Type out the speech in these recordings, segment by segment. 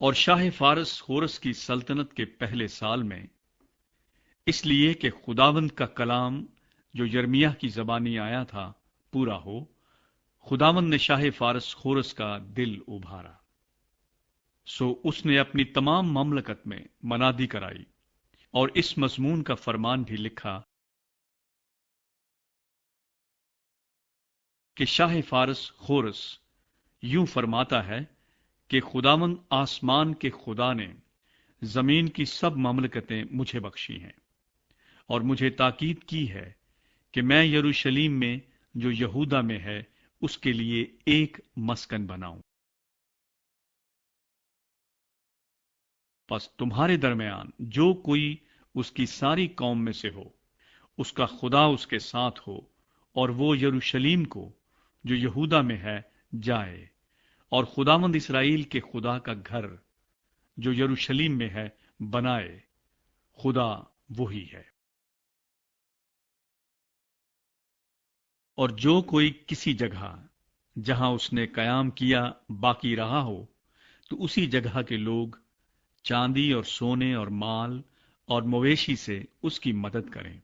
اور شاہ فارس خورس کی سلطنت کے پہلے سال میں، اس لیے کہ خداوند کا کلام جو یرمیہ کی زبانی آیا تھا پورا ہو، خداوند نے شاہ فارس خورس کا دل ابھارا، سو اس نے اپنی تمام مملکت میں منادی کرائی اور اس مضمون کا فرمان بھی لکھا کہ شاہ فارس خورس یوں فرماتا ہے کہ خداوند آسمان کے خدا نے زمین کی سب مملکتیں مجھے بخشی ہیں، اور مجھے تاکید کی ہے کہ میں یروشلیم میں جو یہودا میں ہے اس کے لیے ایک مسکن بناؤں۔ پس تمہارے درمیان جو کوئی اس کی ساری قوم میں سے ہو، اس کا خدا اس کے ساتھ ہو، اور وہ یروشلیم کو جو یہودا میں ہے جائے، اور خداوند اسرائیل کے خدا کا گھر جو یروشلیم میں ہے بنائے۔ خدا وہی ہے۔ اور جو کوئی کسی جگہ جہاں اس نے قیام کیا باقی رہا ہو، تو اسی جگہ کے لوگ چاندی اور سونے اور مال اور مویشی سے اس کی مدد کریں،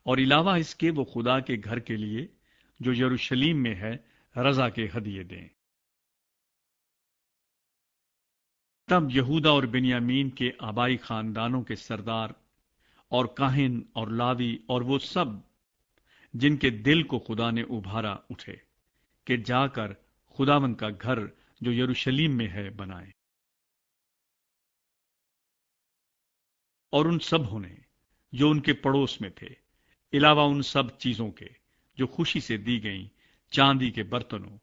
اور علاوہ اس کے وہ خدا کے گھر کے لیے جو یروشلیم میں ہے رضا کے ہدیے دیں۔ تب یہودا اور بنیامین کے آبائی خاندانوں کے سردار اور کاہن اور لاوی اور وہ سب جن کے دل کو خدا نے ابھارا اٹھے کہ جا کر خداوند کا گھر جو یروشلیم میں ہے بنائیں۔ اور ان سبوں نے جو ان کے پڑوس میں تھے، علاوہ ان سب چیزوں کے جو خوشی سے دی گئیں، چاندی کے برتنوں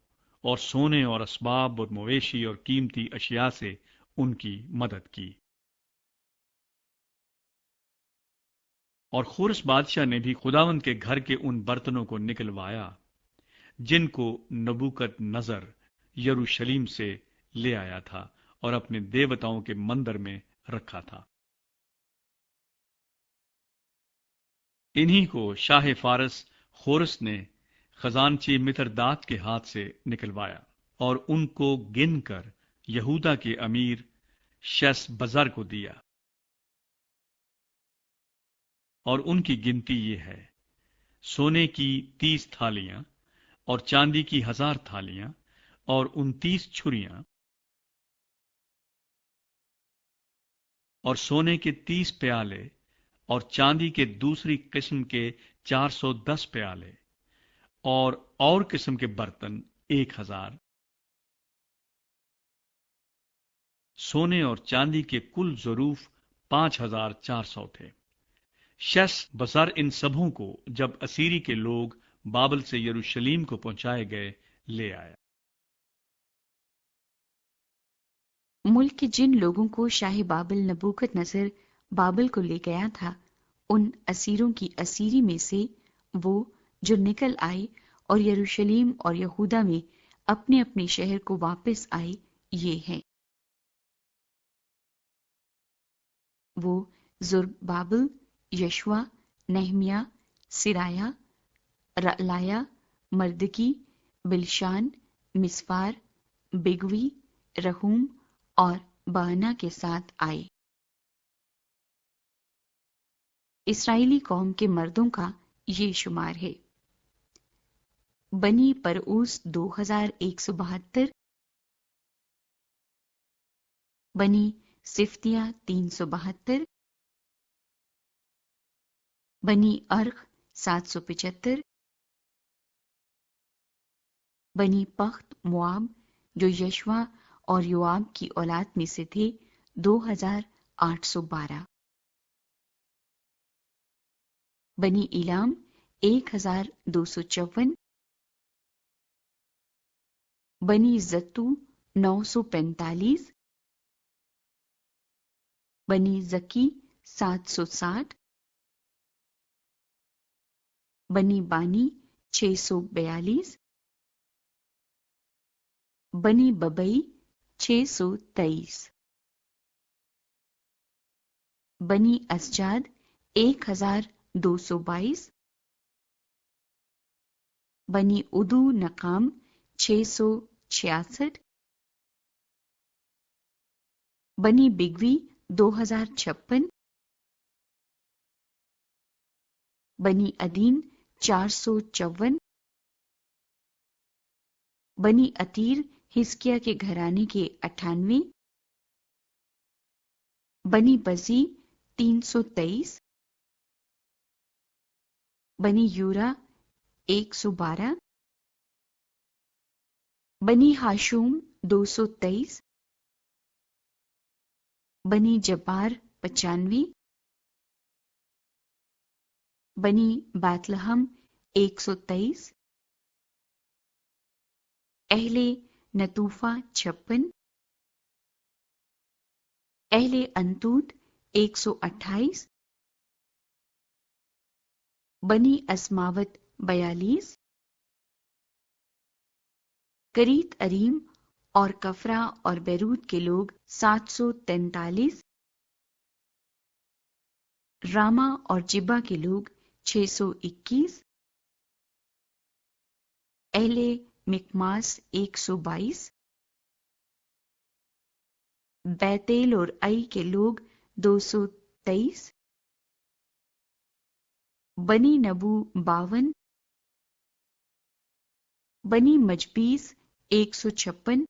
اور سونے اور اسباب اور مویشی اور قیمتی اشیاء سے ان کی مدد کی۔ اور خورس بادشاہ نے بھی خداوند کے گھر کے ان برتنوں کو نکلوایا جن کو نبوکت نظر یروشلیم سے لے آیا تھا اور اپنے دیوتاؤں کے مندر میں رکھا تھا۔ انہی کو شاہ فارس خورس نے خزانچی متردات کے ہاتھ سے نکلوایا اور ان کو گن کر یہودا کے امیر شیس بزر کو دیا، اور ان کی گنتی یہ ہے: سونے کی 30 تھالیاں اور چاندی کی 1000 تھالیاں اور 29 چھریاں، اور سونے کے 30 پیالے اور چاندی کے دوسری قسم کے 410 پیالے اور قسم کے برتن 1000۔ سونے اور چاندی کے کل ظروف 5400 تھے۔ شیس بزر ان سبوں کو جب اسیری کے لوگ بابل سے یروشلیم کو پہنچائے گئے لے آیا۔ ملک کے جن لوگوں کو شاہ بابل نبوکت نصر بابل کو لے گیا تھا، ان اسیروں کی اسیری میں سے وہ جو نکل آئے اور یروشلیم اور یہودا میں اپنے اپنے شہر کو واپس آئے یہ ہیں: وہ زربابل، یشوا، نہمیہ، سرایہ، رعلایا، مردکی، بلشان، مسفار، بگوی، رہوم اور بانا کے ساتھ آئے۔ اسرائیلی قوم کے مردوں کا یہ شمار ہے: بنی پرعوس 2172، بنی صفتیہ 372، بنی ارخ 775، بنی پخت مواب جو یشوا اور یواب کی اولاد میں سے تھے 2812، بنی ایلام 1254، بنی زتو 945، بنی زکی 760، بنی بانی 642، بنی ببئی 623، بنی اسجاد 1222، بنی ادو نقام 666، بنی بگوی 2056، بنی ادین 454، بنی عتیر حزقیہ کے گھرانے کے 98، بنی بزی 323، بنی یورا 112، بنی ہاشوم 223، بنی جبار 95، بنی بیت لحم 123، اہل نتوفہ 56، اہل انتوت 128، بنی اسماوت 42، کریت اریم اور کفرا اور بیروت کے لوگ 743، راما اور جبا کے لوگ 621، اہل مکماس 122، بیتیل اور ائی کے لوگ 223، بنی نبو 52، بنی مجبیز 156،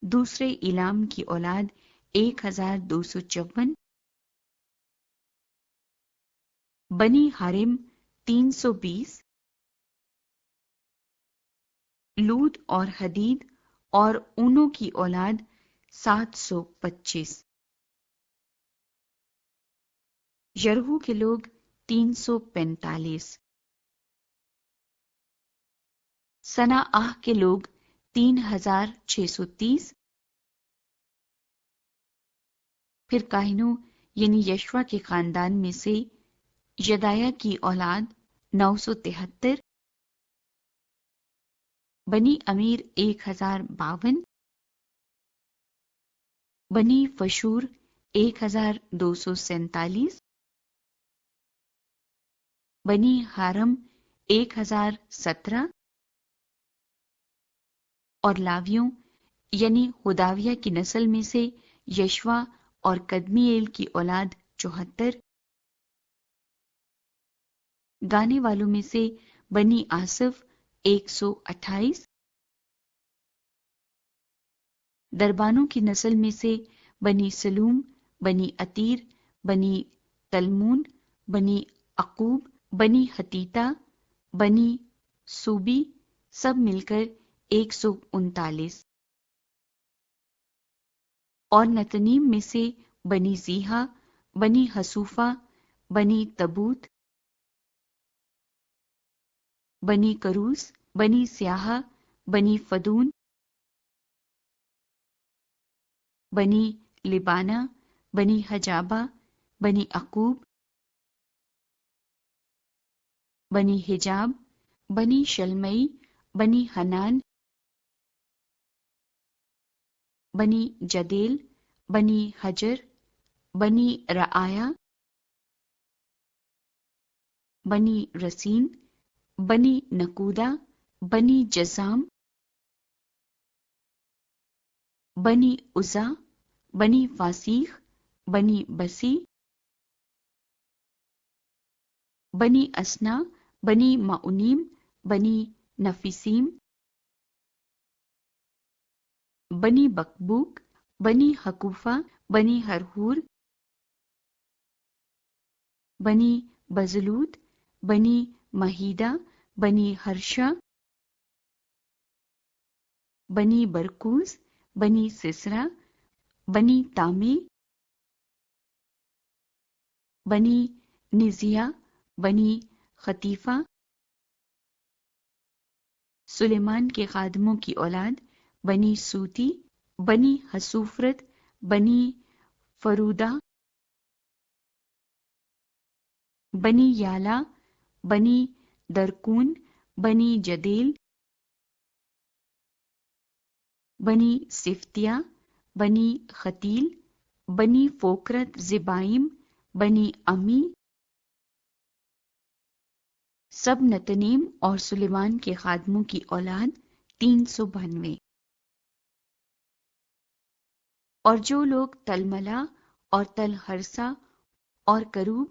دوسرے ایلام کی اولاد 1254، بنی حارم 320، لود اور حدید اور اونوں کی اولاد 725، یرہو کے لوگ 345، سناآہ کے لوگ 3630، پھر کاہنوں یعنی یشوا کے خاندان میں سے یدایا کی اولاد 973، بنی امیر 1052، بنی فشور 1247، بنی حارم 1017، اور لاویوں یعنی ہداویہ کی نسل میں سے یشوا اور قدمییل کی اولاد 74، گانے والوں میں سے بنی آصف 128، دربانوں کی نسل میں سے بنی سلوم، بنی عتیر، بنی تلمون، بنی عقوب، بنی حتیتا، بنی سوبی، سب مل کر 139، اور نتنیم میں سے بنی زیحا، بنی حسوفا، بنی تبوت، بنی کروس، بنی سیاہا، بنی فدون، بنی لبانہ، بنی حجابہ، بنی عقوب، بنی حجاب، بنی شلمئی، بنی حنان، بنی جدیل، بنی حجر، بنی رعایا، بنی رسین، بنی نکودا، بنی جزام، بنی عزا، بنی فاسیخ، بنی بسی، بنی اسنا، بنی معونیم، بنی نفیسیم، بنی بکبوک، بنی حکوفہ، بنی ہرہور، بنی بزلوت، بنی مہیدہ، بنی ہرشا، بنی برکوز، بنی سسرا، بنی تامی، بنی نزیہ، بنی خطیفہ، سلیمان کے خادموں کی اولاد بنی سوتی، بنی حسوفرت، بنی فرودہ، بنی یالا، بنی درکون، بنی جدیل، بنی صفتیہ، بنی ختیل، بنی فوکرت زبائم، بنی امی، سب نتنیم اور سلیمان کے خادموں کی اولاد 392۔ اور جو لوگ تلملا اور تل ہرسا اور کروب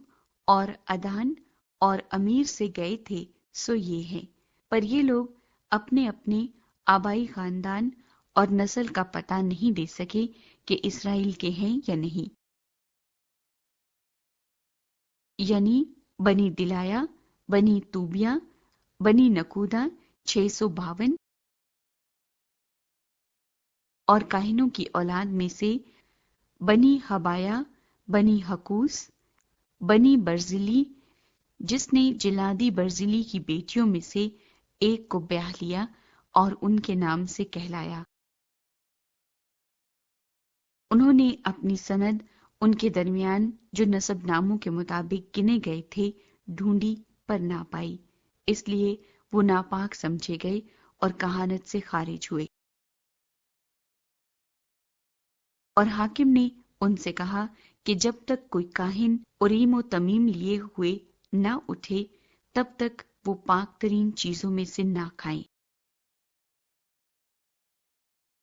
اور ادان اور امیر سے گئے تھے سو یہ ہیں، پر یہ لوگ اپنے اپنے آبائی خاندان اور نسل کا پتہ نہیں دے سکے کہ اسرائیل کے ہیں یا نہیں، یعنی بنی دلایا، بنی توبیا، بنی نکودا 652، اور کاہنوں کی اولاد میں سے بنی حبایا، بنی حکوس، بنی برزلی جس نے جلادی برزلی کی بیٹیوں میں سے ایک کو بیاہ لیا اور ان کے نام سے کہلایا۔ انہوں نے اپنی سند ان کے درمیان جو نسب ناموں کے مطابق گنے گئے تھے ڈھونڈی پر نہ پائی، اس لیے وہ ناپاک سمجھے گئے اور کہانت سے خارج ہوئے۔ اور حاکم نے ان سے کہا کہ جب تک کوئی کاہن اریم و تمیم لیے ہوئے نہ اٹھے تب تک وہ پاک ترین چیزوں میں سے نہ کھائیں۔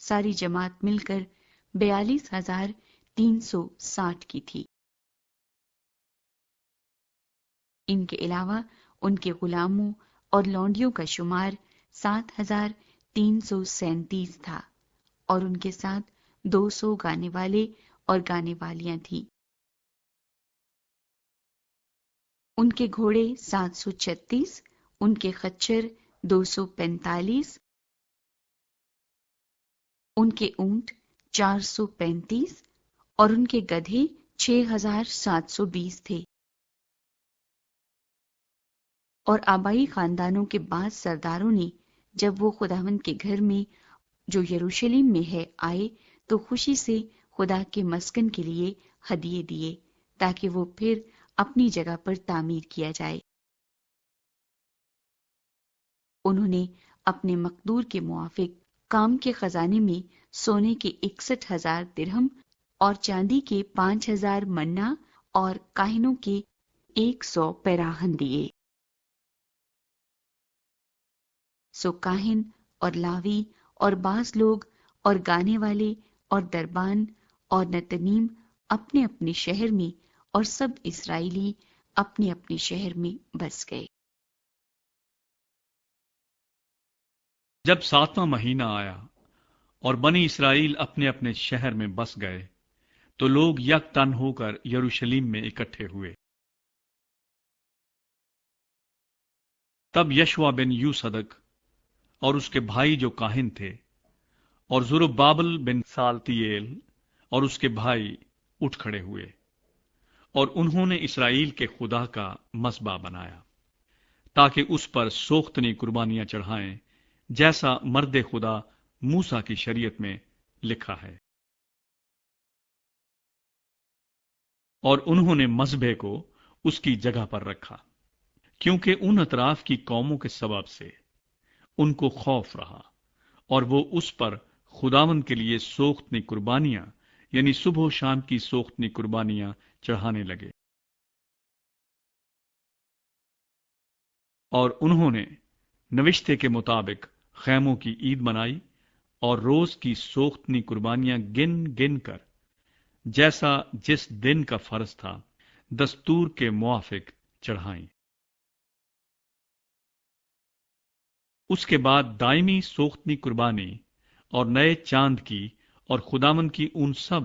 ساری جماعت مل کر 42,360 کی تھی۔ ان کے علاوہ ان کے غلاموں اور لونڈیوں کا شمار 7,337 تھا، اور ان کے ساتھ 200 گانے والے اور گانے والیاں تھیں۔ ان کے گھوڑے 736، ان کے خچر 245، ان کے اونٹ 435 اور ان کے گدھے 6,720 تھے۔ اور آبائی خاندانوں کے بعض سرداروں نے جب وہ خداوند کے گھر میں جو یروشلم میں ہے آئے تو خوشی سے خدا کے مسکن کے لیے ہدیے دیے تاکہ وہ پھر اپنی جگہ پر تعمیر کیا جائے۔ انہوں نے اپنے مقدور کے موافق کام کے خزانے میں سونے کے 61,000 درہم اور چاندی کے 5,000 منا اور کاہنوں کے 100 پیراہن دیے۔ سو کاہن اور لاوی اور بعض لوگ اور گانے والے اور دربان اور نتنیم اپنے اپنے شہر میں اور سب اسرائیلی اپنے اپنے شہر میں بس گئے۔ جب 7واں مہینہ آیا اور بنی اسرائیل اپنے اپنے شہر میں بس گئے تو لوگ یک تن ہو کر یروشلم میں اکٹھے ہوئے۔ تب یشوا بن یوصدق اور اس کے بھائی جو کاہن تھے اور زربابل بن سالتیل اور اس کے بھائی اٹھ کھڑے ہوئے، اور انہوں نے اسرائیل کے خدا کا مذبح بنایا تاکہ اس پر سوختنی قربانیاں چڑھائیں، جیسا مرد خدا موسیٰ کی شریعت میں لکھا ہے۔ اور انہوں نے مذبح کو اس کی جگہ پر رکھا، کیونکہ ان اطراف کی قوموں کے سبب سے ان کو خوف رہا، اور وہ اس پر خداوند کے لیے سوختنی قربانیاں یعنی صبح و شام کی سوختنی قربانیاں چڑھانے لگے۔ اور انہوں نے نوشتے کے مطابق خیموں کی عید منائی اور روز کی سوختنی قربانیاں گن گن کر جیسا جس دن کا فرض تھا دستور کے موافق چڑھائیں۔ اس کے بعد دائمی سوختنی قربانی اور نئے چاند کی اور خداوند کی ان سب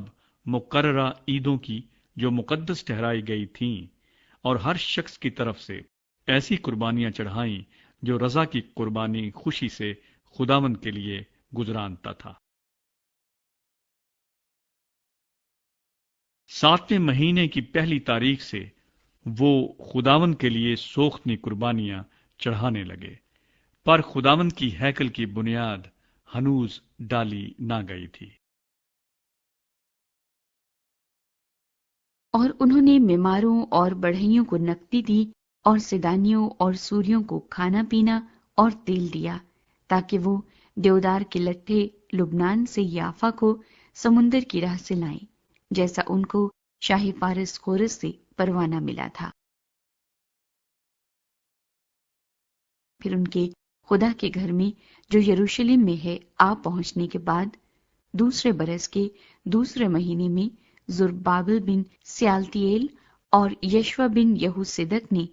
مقررہ عیدوں کی جو مقدس ٹھہرائی گئی تھیں، اور ہر شخص کی طرف سے ایسی قربانیاں چڑھائیں جو رضا کی قربانی خوشی سے خداوند کے لیے گزرانتا تھا۔ 7ویں مہینے کی پہلی تاریخ سے وہ خداوند کے لیے سوختنی قربانیاں چڑھانے لگے، پر خداوند کی ہیکل کی بنیاد ہنوز ڈالی نہ گئی تھی۔ اور انہوں نے بیماروں اور بڑھئیوں کو نقدی دی اور سیدانیوں اور سوریوں کو کھانا پینا اور تیل دیا تاکہ وہ دیودار کے لٹھے لبنان سے یافا کو سمندر کی راہ سے لائیں، جیسا ان کو شاہی فارس خورس سے پروانہ ملا تھا۔ پھر ان کے خدا کے گھر میں جو یروشلم میں ہے آ پہنچنے کے بعد دوسرے برس کے دوسرے مہینے میں زربابل بن سیالتیل اور یشوا بن یہوصدق نے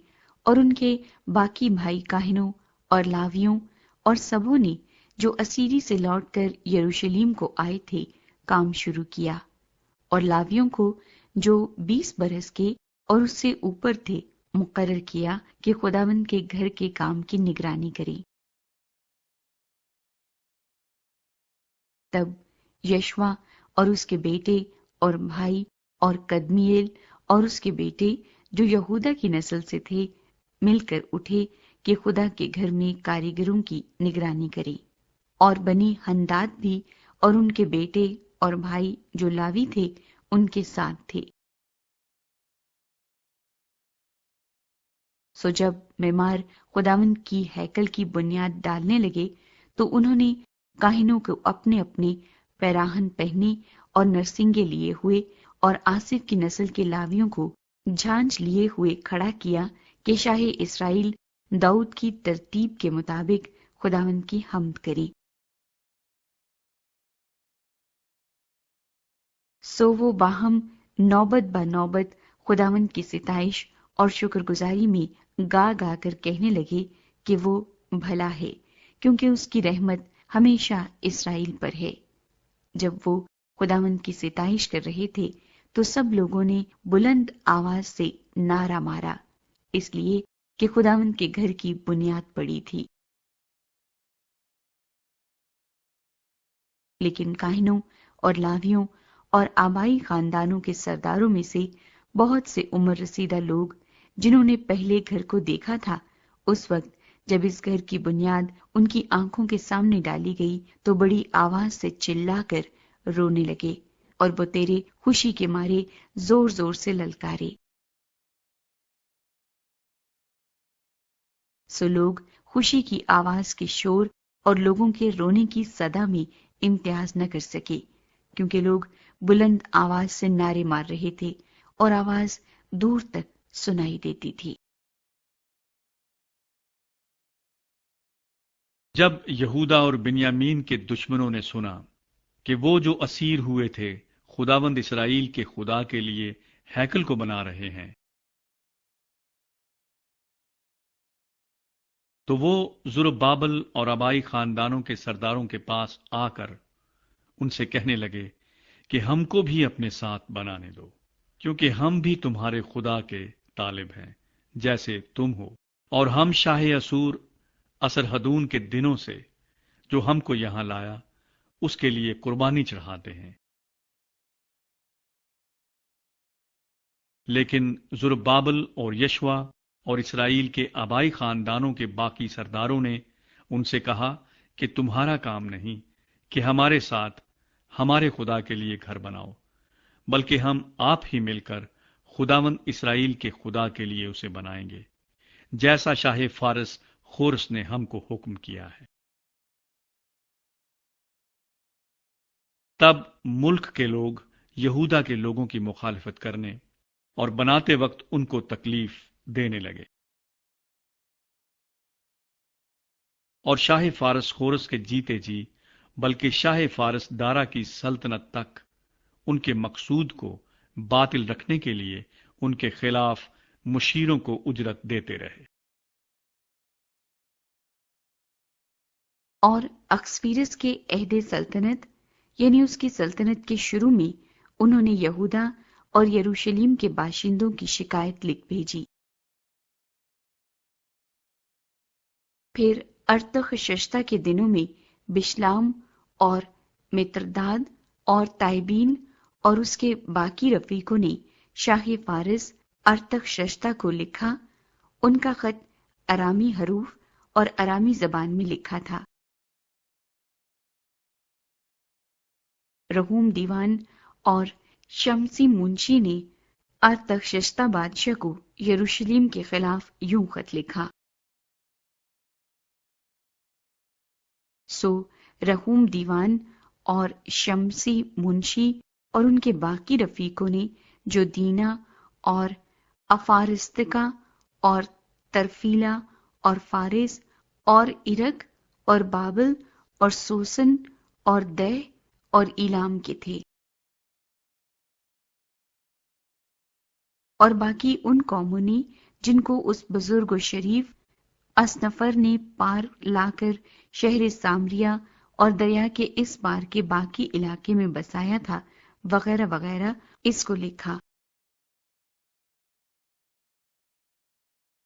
اور ان کے باقی بھائی کاہنوں اور لاویوں اور سبوں نے جو اسیری سے لوٹ کر یروشلیم کو آئے تھے کام شروع کیا، اور لاویوں کو جو 20 برس کے اور اس سے اوپر تھے مقرر کیا کہ خداوند کے گھر کے کام کی نگرانی کریں۔ تب یشوا اور اس کے بیٹے اور بھائی اور قدمیل اور اس کے بیٹے جو یہودا کی نسل سے تھے مل کر اٹھے کہ خدا کے گھر میں کاریگروں کی نگرانی کریں، اور بنی ہنداد بھی اور ان کے بیٹے اور بھائی جو لاوی تھے ان کے ساتھ تھے۔ سو جب معمار خداوند کی ہیکل کی بنیاد ڈالنے لگے تو انہوں نے کاہنوں کو اپنے اپنے پیراہن پہنے اور نرسنگے لیے ہوئے اور آصف کی نسل کے لاویوں کو جھانج لیے ہوئے کھڑا کیا کہ شاہ اسرائیل داؤد کی ترتیب کے مطابق خداوند کی حمد کرے۔ سو وہ باہم نوبت با نوبت خداوند کی ستائش اور شکر گزاری میں گا گا کر کہنے لگے کہ وہ بھلا ہے، کیونکہ اس کی رحمت ہمیشہ اسرائیل پر ہے۔ جب وہ خداوند کی ستائش کر رہے تھے تو سب لوگوں نے بلند آواز سے نعرہ مارا، اس لیے کہ خداوند کے گھر کی بنیاد پڑی تھی۔ لیکن کاہنوں اور لاویوں اور آبائی خاندانوں کے سرداروں میں سے بہت سے عمر رسیدہ لوگ جنہوں نے پہلے گھر کو دیکھا تھا، اس وقت جب اس گھر کی بنیاد ان کی آنکھوں کے سامنے ڈالی گئی تو بڑی آواز سے چلا کر رونے لگے اور وہ تیرے خوشی کے مارے زور زور سے للکارے۔ سو لوگ خوشی کی آواز کے شور اور لوگوں کے رونے کی صدا میں امتیاز نہ کر سکے، کیونکہ لوگ بلند آواز سے نعرے مار رہے تھے اور آواز دور تک سنائی دیتی تھی۔ جب یہودا اور بنیامین کے دشمنوں نے سنا کہ وہ جو اسیر ہوئے تھے خداوند اسرائیل کے خدا کے لیے ہیکل کو بنا رہے ہیں، تو وہ زربابل اور آبائی خاندانوں کے سرداروں کے پاس آ کر ان سے کہنے لگے کہ ہم کو بھی اپنے ساتھ بنانے دو، کیونکہ ہم بھی تمہارے خدا کے طالب ہیں جیسے تم ہو، اور ہم شاہ اسور اسرحدون کے دنوں سے جو ہم کو یہاں لایا اس کے لیے قربانی چڑھاتے ہیں۔ لیکن زربابل اور یشوا اور اسرائیل کے آبائی خاندانوں کے باقی سرداروں نے ان سے کہا کہ تمہارا کام نہیں کہ ہمارے ساتھ ہمارے خدا کے لیے گھر بناؤ، بلکہ ہم آپ ہی مل کر خداوند اسرائیل کے خدا کے لیے اسے بنائیں گے، جیسا شاہ فارس خورس نے ہم کو حکم کیا ہے۔ تب ملک کے لوگ یہودا کے لوگوں کی مخالفت کرنے اور بناتے وقت ان کو تکلیف دینے لگے، اور شاہ فارس خورس کے جیتے جی بلکہ شاہ فارس دارا کی سلطنت تک ان کے مقصود کو باطل رکھنے کے لیے ان کے خلاف مشیروں کو اجرت دیتے رہے۔ اور اکسفیرس کے عہد سلطنت یعنی اس کی سلطنت کے شروع میں انہوں نے یہودا اور یروشلم کے باشندوں کی شکایت لکھ بھیجی۔ پھر ارتخششتہ کے دنوں میں بشلام اور مترداد اور تائبین اور اس کے باقی رفیقوں نے شاہ فارس ارتخششتہ کو لکھا۔ ان کا خط ارامی حروف اور ارامی زبان میں لکھا تھا۔ رہوم دیوان اور شمسی منشی نے ارتخششتہ بادشاہ کو یروشلم کے خلاف یوں خط لکھا۔ سو رہوم دیوان اور شمسی منشی اور ان کے باقی رفیقوں نے جو دینا اور افارستکا اور ترفیلا اور فارس اور عرق اور بابل اور سوسن اور دہ اور ایلام کے تھے، اور باقی ان قوموں نے جن کو اس بزرگ و شریف اسنفر نے پار لا کر شہر سامریہ اور دریا کے اس پار کے باقی علاقے میں بسایا تھا، وغیرہ وغیرہ، اس کو لکھا۔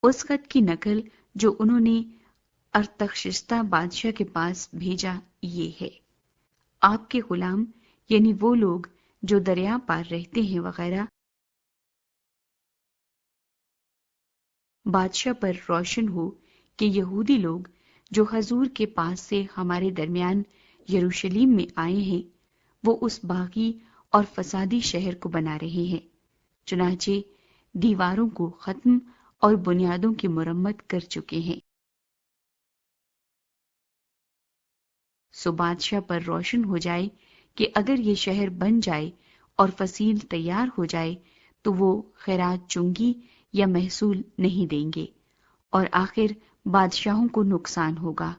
اس خط کی نقل جو انہوں نے ارتخشستہ بادشاہ کے پاس بھیجا یہ ہے: آپ کے غلام یعنی وہ لوگ جو دریا پار رہتے ہیں وغیرہ، بادشاہ پر روشن ہو کہ یہودی لوگ جو حضور کے پاس سے ہمارے درمیان یروشلم میں آئے ہیں، وہ اس باغی اور فسادی شہر کو بنا رہے ہیں، چنانچہ دیواروں کو ختم اور بنیادوں کی مرمت کر چکے ہیں۔ سو بادشاہ پر روشن ہو جائے کہ اگر یہ شہر بن جائے اور فصیل تیار ہو جائے تو وہ خیرات چنگی یا محصول نہیں دیں گے، اور آخر بادشاہوں کو نقصان ہوگا۔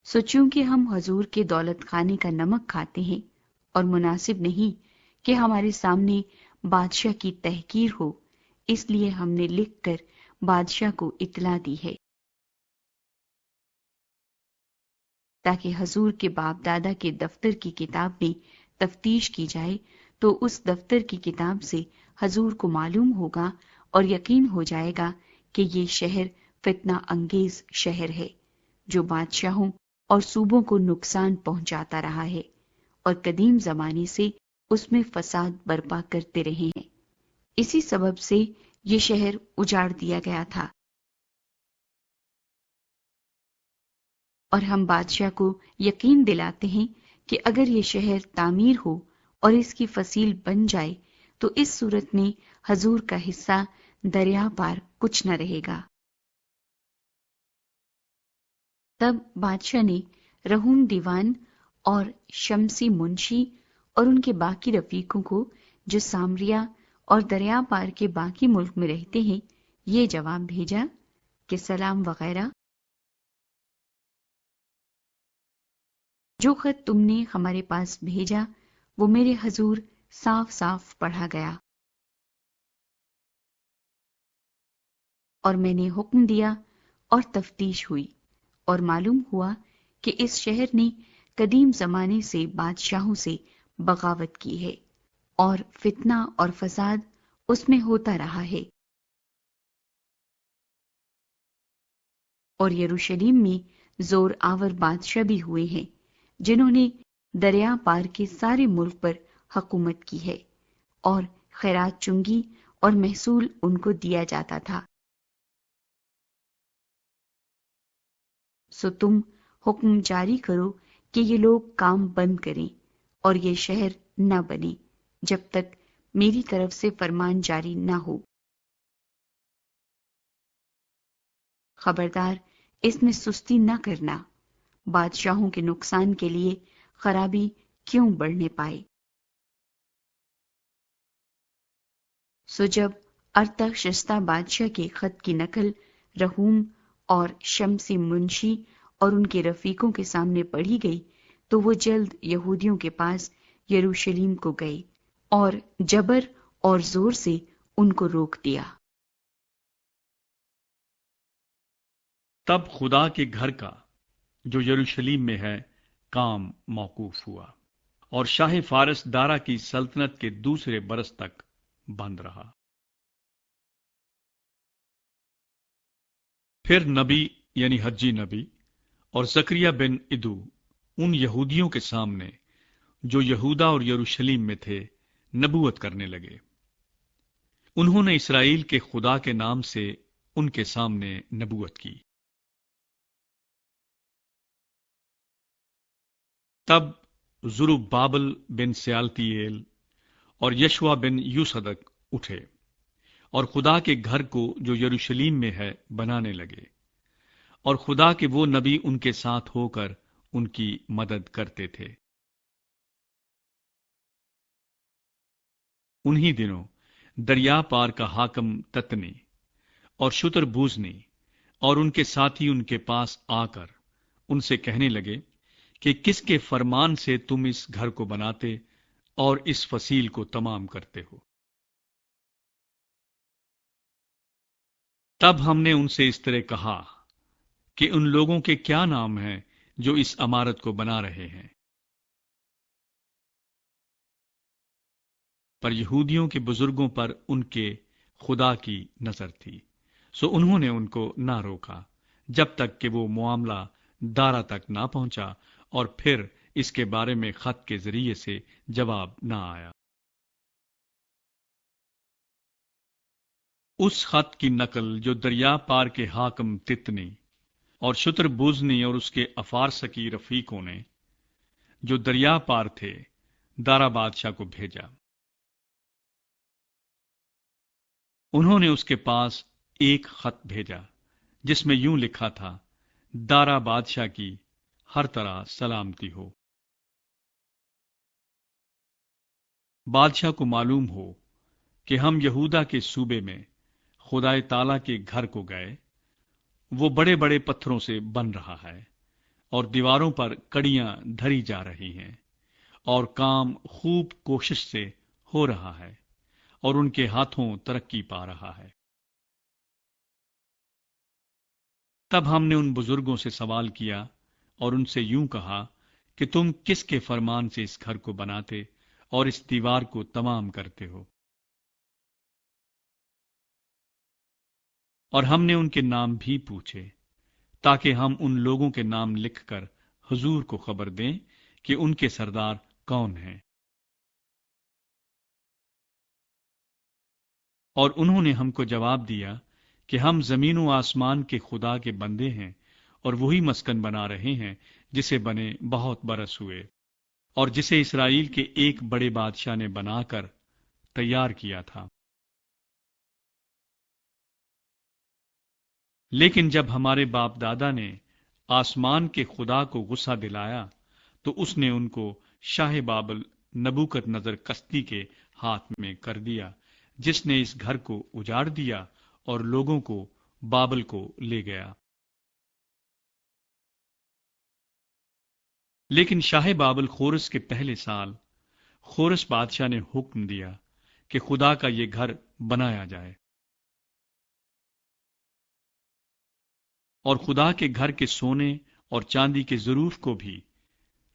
سو چونکہ ہم حضور کے دولت خانے کا نمک کھاتے ہیں اور مناسب نہیں کہ ہمارے سامنے بادشاہ کی تحقیر ہو، اس لیے ہم نے لکھ کر بادشاہ کو اطلاع دی ہے، تاکہ حضور کے باپ دادا کے دفتر کی کتاب میں تفتیش کی جائے تو اس دفتر کی کتاب سے حضور کو معلوم ہوگا اور یقین ہو جائے گا کہ یہ شہر فتنہ انگیز شہر ہے جو بادشاہوں اور صوبوں کو نقصان پہنچاتا رہا ہے اور قدیم زمانے سے اس میں فساد برپا کرتے رہے ہیں۔ اسی سبب سے یہ شہر اجاڑ دیا گیا تھا، اور ہم بادشاہ کو یقین دلاتے ہیں کہ اگر یہ شہر تعمیر ہو اور اس کی فصیل بن جائے تو اس صورت میں حضور کا حصہ دریا پار کچھ نہ رہے گا۔ تب بادشاہ نے رہوم دیوان اور شمسی منشی اور ان کے باقی رفیقوں کو جو سامریہ اور دریا پار کے باقی ملک میں رہتے ہیں یہ جواب بھیجا کہ سلام وغیرہ، جو خط تم نے ہمارے پاس بھیجا وہ میرے حضور صاف صاف پڑھا گیا، اور میں نے حکم دیا اور تفتیش ہوئی اور معلوم ہوا کہ اس شہر نے قدیم زمانے سے بادشاہوں سے بغاوت کی ہے اور فتنہ اور فساد اس میں ہوتا رہا ہے، اور یروشلم میں زور آور بادشاہ بھی ہوئے ہیں جنہوں نے دریا پار کے سارے ملک پر حکومت کی ہے، اور خیرات چنگی اور محصول ان کو دیا جاتا تھا۔ سو تم حکم جاری کرو کہ یہ لوگ کام بند کریں اور یہ شہر نہ بنے جب تک میری طرف سے فرمان جاری نہ ہو۔ خبردار اس میں سستی نہ کرنا، بادشاہوں کے نقصان کے لیے خرابی کیوں بڑھنے پائے۔ سو جب ارتخشستہ بادشاہ کے خط کی نقل رہوم اور شمسی منشی اور ان کے رفیقوں کے سامنے پڑھی گئی تو وہ جلد یہودیوں کے پاس یروشلم کو گئے اور جبر اور زور سے ان کو روک دیا۔ تب خدا کے گھر کا جو یروشلم میں ہے کام موقوف ہوا، اور شاہ فارس دارا کی سلطنت کے دوسرے برس تک بند رہا۔ پھر نبی یعنی حجی نبی اور زکریا بن ادو ان یہودیوں کے سامنے جو یہودا اور یروشلم میں تھے نبوت کرنے لگے۔ انہوں نے اسرائیل کے خدا کے نام سے ان کے سامنے نبوت کی۔ تب زربابل بن سیالتیل اور یشوا بن یوصدق اٹھے اور خدا کے گھر کو جو یروشلم میں ہے بنانے لگے، اور خدا کے وہ نبی ان کے ساتھ ہو کر ان کی مدد کرتے تھے۔ انہی دنوں دریا پار کا حاکم تتنی اور شتر بوزنی اور ان کے ساتھی ان کے پاس آ کر ان سے کہنے لگے کہ کس کے فرمان سے تم اس گھر کو بناتے اور اس فصیل کو تمام کرتے ہو؟ تب ہم نے ان سے اس طرح کہا کہ ان لوگوں کے کیا نام ہیں جو اس عمارت کو بنا رہے ہیں؟ پر یہودیوں کے بزرگوں پر ان کے خدا کی نظر تھی، سو انہوں نے ان کو نہ روکا جب تک کہ وہ معاملہ دارا تک نہ پہنچا اور پھر اس کے بارے میں خط کے ذریعے سے جواب نہ آیا۔ اس خط کی نقل جو دریا پار کے حاکم تتنی اور شتر بوزنی اور اس کے افارسکی رفیقوں نے جو دریا پار تھے دارا بادشاہ کو بھیجا۔ انہوں نے اس کے پاس ایک خط بھیجا جس میں یوں لکھا تھا، دارا بادشاہ کی ہر طرح سلامتی ہو۔ بادشاہ کو معلوم ہو کہ ہم یہودا کے صوبے میں خدائے تعالیٰ کے گھر کو گئے، وہ بڑے بڑے پتھروں سے بن رہا ہے اور دیواروں پر کڑیاں دھری جا رہی ہیں اور کام خوب کوشش سے ہو رہا ہے اور ان کے ہاتھوں ترقی پا رہا ہے۔ تب ہم نے ان بزرگوں سے سوال کیا اور ان سے یوں کہا کہ تم کس کے فرمان سے اس گھر کو بناتے اور اس دیوار کو تمام کرتے ہو؟ اور ہم نے ان کے نام بھی پوچھے تاکہ ہم ان لوگوں کے نام لکھ کر حضور کو خبر دیں کہ ان کے سردار کون ہیں۔ اور انہوں نے ہم کو جواب دیا کہ ہم زمین و آسمان کے خدا کے بندے ہیں اور وہی مسکن بنا رہے ہیں جسے بنے بہت برس ہوئے اور جسے اسرائیل کے ایک بڑے بادشاہ نے بنا کر تیار کیا تھا۔ لیکن جب ہمارے باپ دادا نے آسمان کے خدا کو غصہ دلایا تو اس نے ان کو شاہ بابل نبوکت نظر کستی کے ہاتھ میں کر دیا، جس نے اس گھر کو اجاڑ دیا اور لوگوں کو بابل کو لے گیا۔ لیکن شاہ بابل خورس کے پہلے سال خورس بادشاہ نے حکم دیا کہ خدا کا یہ گھر بنایا جائے، اور خدا کے گھر کے سونے اور چاندی کے ظروف کو بھی،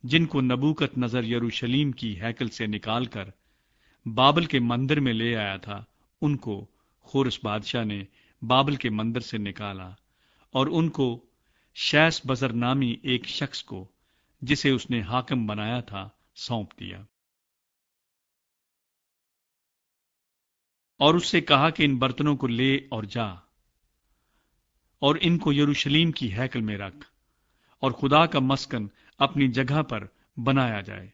جن کو نبوکت نظر یروشلیم کی ہیکل سے نکال کر بابل کے مندر میں لے آیا تھا، ان کو خورس بادشاہ نے بابل کے مندر سے نکالا اور ان کو شیس بزر نامی ایک شخص کو، جسے اس نے حاکم بنایا تھا، سونپ دیا، اور اس سے کہا کہ ان برتنوں کو لے اور جا اور ان کو یروشلیم کی ہیکل میں رکھ اور خدا کا مسکن اپنی جگہ پر بنایا جائے۔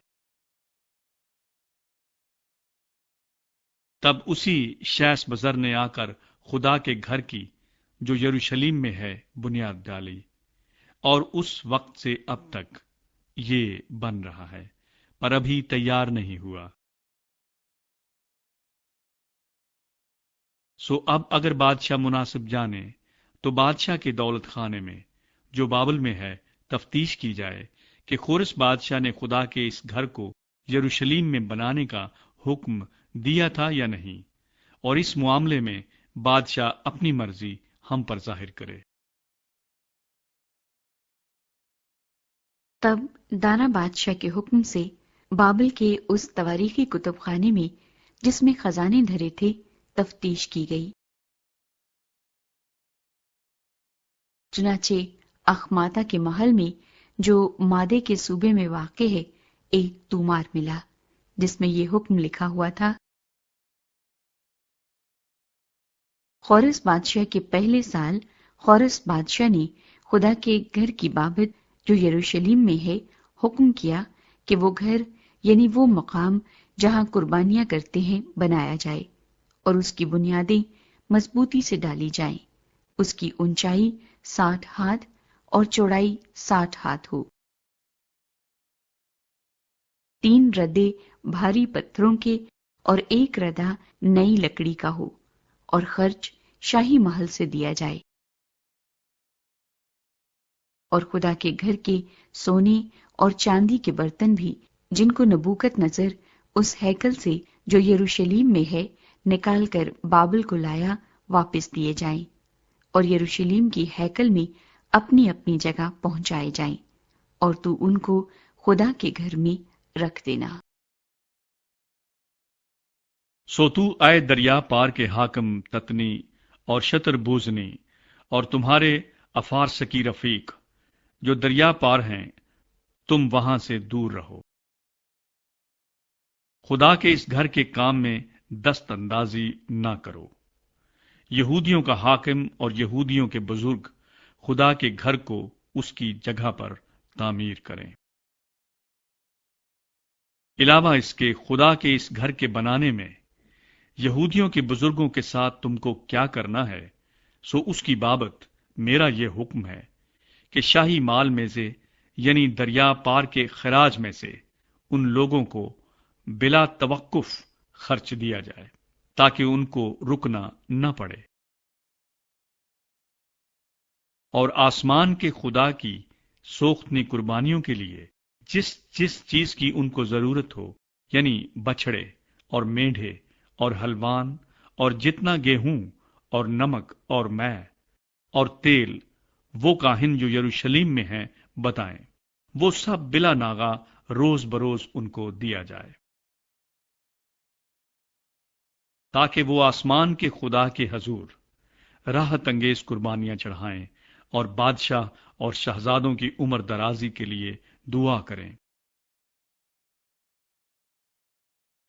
تب اسی شیس بزر نے آ کر خدا کے گھر کی جو یروشلیم میں ہے بنیاد ڈالی، اور اس وقت سے اب تک یہ بن رہا ہے، پر ابھی تیار نہیں ہوا۔ سو اب اگر بادشاہ مناسب جانے تو بادشاہ کے دولت خانے میں جو بابل میں ہے تفتیش کی جائے کہ خورس بادشاہ نے خدا کے اس گھر کو یروشلیم میں بنانے کا حکم دیا تھا یا نہیں، اور اس معاملے میں بادشاہ اپنی مرضی ہم پر ظاہر کرے۔ تب دانا بادشاہ کے حکم سے بابل کے اس تواریخی کتب خانے میں جس میں خزانے دھرے تھے تفتیش کی گئی۔ چنانچہ اخماتا کے محل میں جو مادے کے صوبے میں واقع ہے ایک تومار ملا جس میں یہ حکم لکھا ہوا تھا، خورس بادشاہ کے پہلے سال خورس بادشاہ نے خدا کے گھر کی بابت جو یروشلیم میں ہے حکم کیا کہ وہ گھر یعنی وہ مقام جہاں قربانیاں کرتے ہیں بنایا جائے اور اس کی بنیادیں مضبوطی سے ڈالی جائیں، اس کی اونچائی 60 ہاتھ اور چوڑائی 60 ہاتھ ہو، 3 ردے بھاری پتھروں کے اور 1 ردا نئی لکڑی کا ہو، اور خرچ شاہی محل سے دیا جائے۔ اور خدا کے گھر کے سونے اور چاندی کے برتن بھی جن کو نبوکت نظر اس ہیکل سے جو یروشلیم میں ہے نکال کر بابل کو لایا واپس دیے جائیں، اور یروشلیم کی ہیکل میں اپنی اپنی جگہ پہنچائے جائیں، اور تو ان کو خدا کے گھر میں رکھ دینا۔ سو تو اے دریا پار کے حاکم تتنی اور شتر بوزنی اور تمہارے افارسکی رفیق جو دریا پار ہیں، تم وہاں سے دور رہو۔ خدا کے اس گھر کے کام میں دست اندازی نہ کرو۔ یہودیوں کا حاکم اور یہودیوں کے بزرگ خدا کے گھر کو اس کی جگہ پر تعمیر کریں۔ علاوہ اس کے خدا کے اس گھر کے بنانے میں یہودیوں کے بزرگوں کے ساتھ تم کو کیا کرنا ہے، سو اس کی بابت میرا یہ حکم ہے کہ شاہی مال میں سے یعنی دریا پار کے خراج میں سے ان لوگوں کو بلا توقف خرچ دیا جائے تاکہ ان کو رکنا نہ پڑے، اور آسمان کے خدا کی سوختنی قربانیوں کے لیے جس جس چیز کی ان کو ضرورت ہو، یعنی بچھڑے اور مینڈھے اور ہلوان اور جتنا گیہوں اور نمک اور مے اور تیل، وہ کاہن جو یروشلیم میں ہیں بتائیں، وہ سب بلا ناغہ روز بروز ان کو دیا جائے، تاکہ وہ آسمان کے خدا کے حضور راحت انگیز قربانیاں چڑھائیں اور بادشاہ اور شہزادوں کی عمر درازی کے لیے دعا کریں۔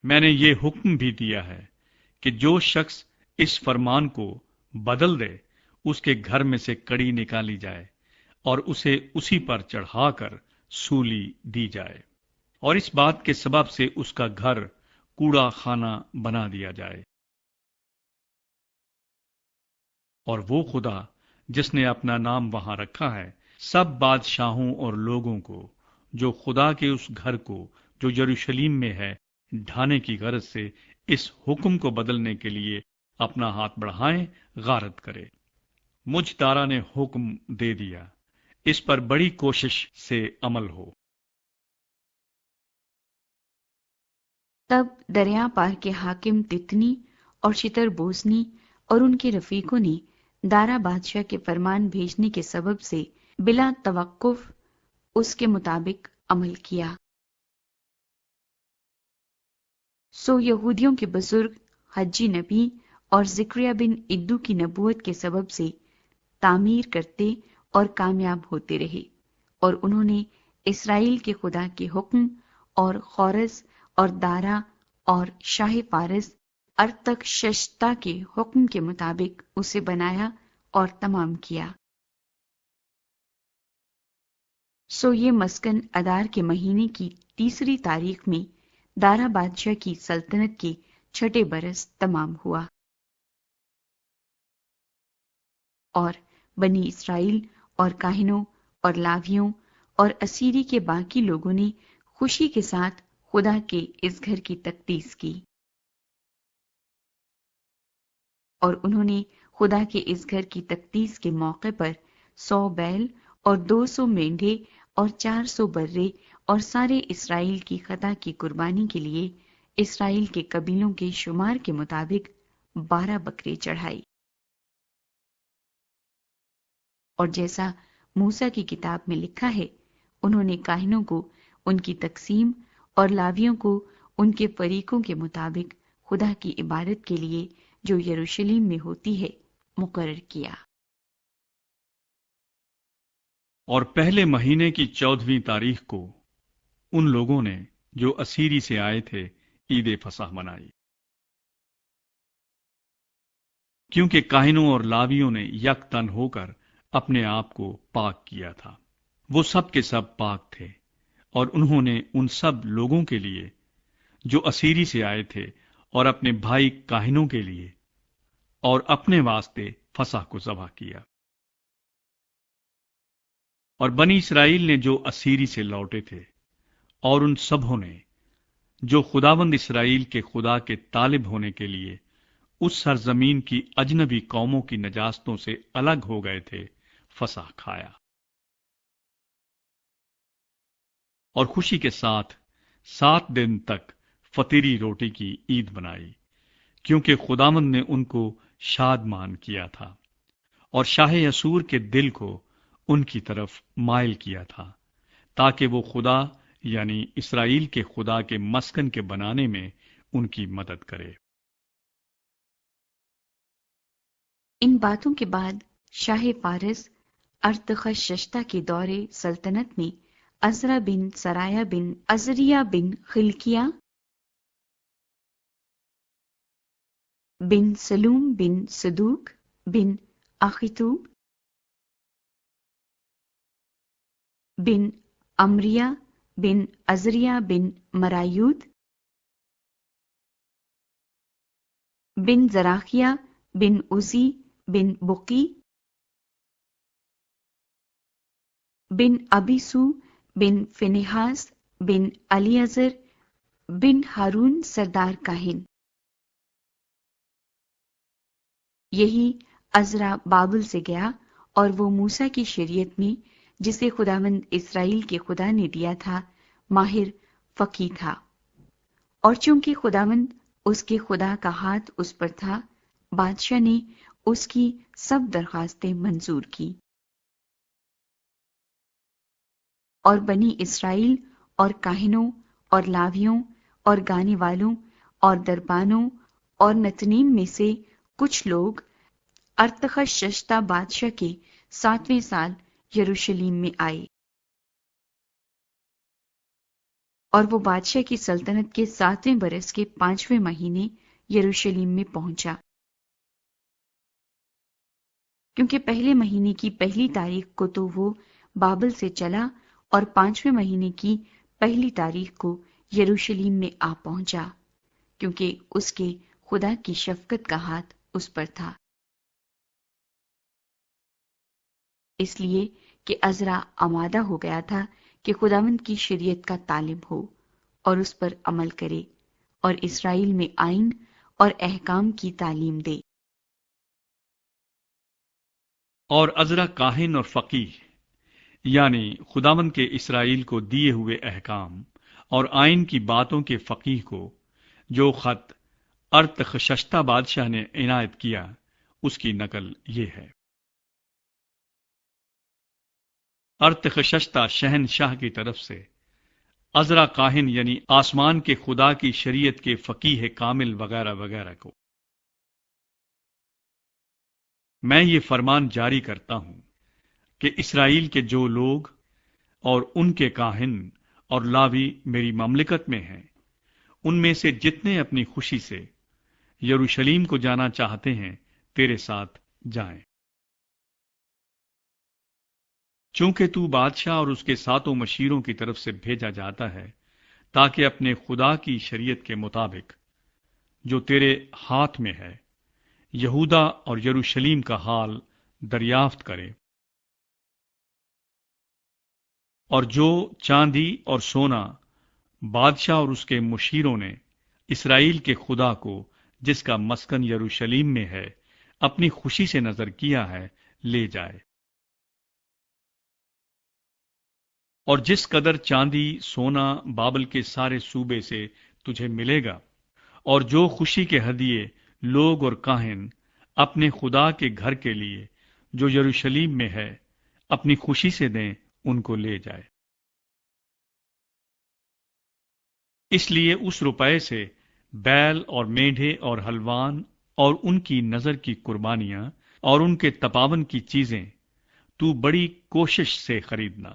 میں نے یہ حکم بھی دیا ہے کہ جو شخص اس فرمان کو بدل دے اس کے گھر میں سے کڑی نکالی جائے اور اسے اسی پر چڑھا کر سولی دی جائے، اور اس بات کے سبب سے اس کا گھر کوڑا خانہ بنا دیا جائے۔ اور وہ خدا جس نے اپنا نام وہاں رکھا ہے سب بادشاہوں اور لوگوں کو جو خدا کے اس گھر کو جو یروشلیم میں ہے ڈھانے کی غرض سے اس حکم کو بدلنے کے لیے اپنا ہاتھ بڑھائیں غارت کرے۔ مجھ دارا نے حکم دے دیا، اس پر بڑی کوشش سے عمل ہو۔ تب دریا پار کے حاکم تتنی اور شتر بوزنی اور ان کے رفیقوں نے دارا بادشاہ کے فرمان بھیجنے کے سبب سے بلا توقف اس کے مطابق عمل کیا۔ سو یہودیوں کے بزرگ حجی نبی اور زکریا بن ادو کی نبوت کے سبب سے تعمیر کرتے اور کامیاب ہوتے رہے، اور انہوں نے اسرائیل کے خدا کے حکم اور خورز اور دارا اور شاہ فارس ارتخششتا کے حکم کے مطابق اسے بنایا اور تمام کیا۔ سو یہ مسکن ادار کے مہینے کی 3 تاریخ میں دارا بادشاہ کی سلطنت کے 6 برس تمام ہوا، اور بنی اسرائیل اور کاہنوں اور لاویوں اور اسیری کے باقی لوگوں نے خوشی کے ساتھ خدا کے اس گھر کی تقدیس کی، اور انہوں نے خدا کے اس گھر کی تقدیس کے موقع پر 100 بیل اور 200 مینڈھے اور 400 برے اور سارے اسرائیل کی خطا کی قربانی کے لیے اسرائیل کے قبیلوں کے شمار کے مطابق 12 بکرے چڑھائی۔ اور جیسا موسیٰ کی کتاب میں لکھا ہے، انہوں نے کاہنوں کو ان کی تقسیم اور لاویوں کو ان کے فریقوں کے مطابق خدا کی عبادت کے لیے جو یروشلیم میں ہوتی ہے مقرر کیا۔ اور پہلے مہینے کی 14ویں تاریخ کو ان لوگوں نے جو اسیری سے آئے تھے عید فصح منائی، کیونکہ کاہنوں اور لاویوں نے یک تن ہو کر اپنے آپ کو پاک کیا تھا۔ وہ سب کے سب پاک تھے، اور انہوں نے ان سب لوگوں کے لیے جو اسیری سے آئے تھے اور اپنے بھائی کاہنوں کے لیے اور اپنے واسطے فصح کو ذبح کیا۔ اور بنی اسرائیل نے جو اسیری سے لوٹے تھے اور ان سبوں نے جو خداوند اسرائیل کے خدا کے طالب ہونے کے لیے اس سرزمین کی اجنبی قوموں کی نجاستوں سے الگ ہو گئے تھے، فصح کھایا۔ اور خوشی کے ساتھ 7 دن تک فطیری روٹی کی عید منائی، کیونکہ خداوند نے ان کو شادمان کیا تھا اور شاہ اسور کے دل کو ان کی طرف مائل کیا تھا، تاکہ وہ خدا یعنی اسرائیل کے خدا کے مسکن کے بنانے میں ان کی مدد کرے۔ ان باتوں کے بعد شاہ پارس ارتخششتہ کے دور سلطنت میں عزرا بن سرایا بن عزریہ بن خلقیہ بن سلوم بن صدوق بن اخیتوب بن امریہ بن عزریہ بن مرایوت بن زراخیہ بن عزی بن بقی بن ابیسو بن فنحاس بن الیعزر بن ہارون سردار کاہن۔ یہی عزرا بابل سے گیا اور وہ موسیٰ کی شریعت میں جسے خداوند اسرائیل کے خدا نے دیا تھا ماہر فقی تھا، اور چونکہ خداوند اس کے خدا کا ہاتھ اس پر تھا، بادشاہ نے اس کی سب درخواستیں منظور کی، اور بنی اسرائیل اور کاہنوں اور لاویوں اور گانے والوں اور دربانوں اور نتنیم میں سے کچھ لوگ ارتخششتہ بادشاہ کے 7ویں سال یروشلم میں آئے، اور وہ بادشاہ کی سلطنت کے 7ویں برس کے 5ویں مہینے یروشلم میں پہنچا، کیونکہ پہلے مہینے کی پہلی تاریخ کو تو وہ بابل سے چلا اور 5ویں مہینے کی پہلی تاریخ کو یروشلم میں آ پہنچا، کیونکہ اس کے خدا کی شفقت کا ہاتھ اس پر تھا، اس لیے کہ عزرا آمادہ ہو گیا تھا کہ خداوند کی شریعت کا طالب ہو اور اس پر عمل کرے اور اسرائیل میں آئین اور احکام کی تعلیم دے۔ اور عزرا کاہن اور فقیہ یعنی خداوند کے اسرائیل کو دیے ہوئے احکام اور آئین کی باتوں کے فقیہ کو جو خط ارتخششتہ بادشاہ نے عنایت کیا، اس کی نقل یہ ہے۔ ارتخششتہ شہنشاہ کی طرف سے عزرا کاہن یعنی آسمان کے خدا کی شریعت کے فقیہ کامل وغیرہ وغیرہ کو، میں یہ فرمان جاری کرتا ہوں کہ اسرائیل کے جو لوگ اور ان کے کاہن اور لاوی میری مملکت میں ہیں، ان میں سے جتنے اپنی خوشی سے یروشلم کو جانا چاہتے ہیں تیرے ساتھ جائیں، چونکہ تو بادشاہ اور اس کے 7 مشیروں کی طرف سے بھیجا جاتا ہے، تاکہ اپنے خدا کی شریعت کے مطابق جو تیرے ہاتھ میں ہے یہودا اور یروشلم کا حال دریافت کرے، اور جو چاندی اور سونا بادشاہ اور اس کے مشیروں نے اسرائیل کے خدا کو جس کا مسکن یروشلم میں ہے اپنی خوشی سے نظر کیا ہے لے جائے، اور جس قدر چاندی سونا بابل کے سارے صوبے سے تجھے ملے گا، اور جو خوشی کے ہدیے لوگ اور کاہن اپنے خدا کے گھر کے لیے جو یروشلم میں ہے اپنی خوشی سے دیں، ان کو لے جائے۔ اس لیے اس روپے سے بیل اور میڈھے اور حلوان اور ان کی نظر کی قربانیاں اور ان کے تپاون کی چیزیں تو بڑی کوشش سے خریدنا،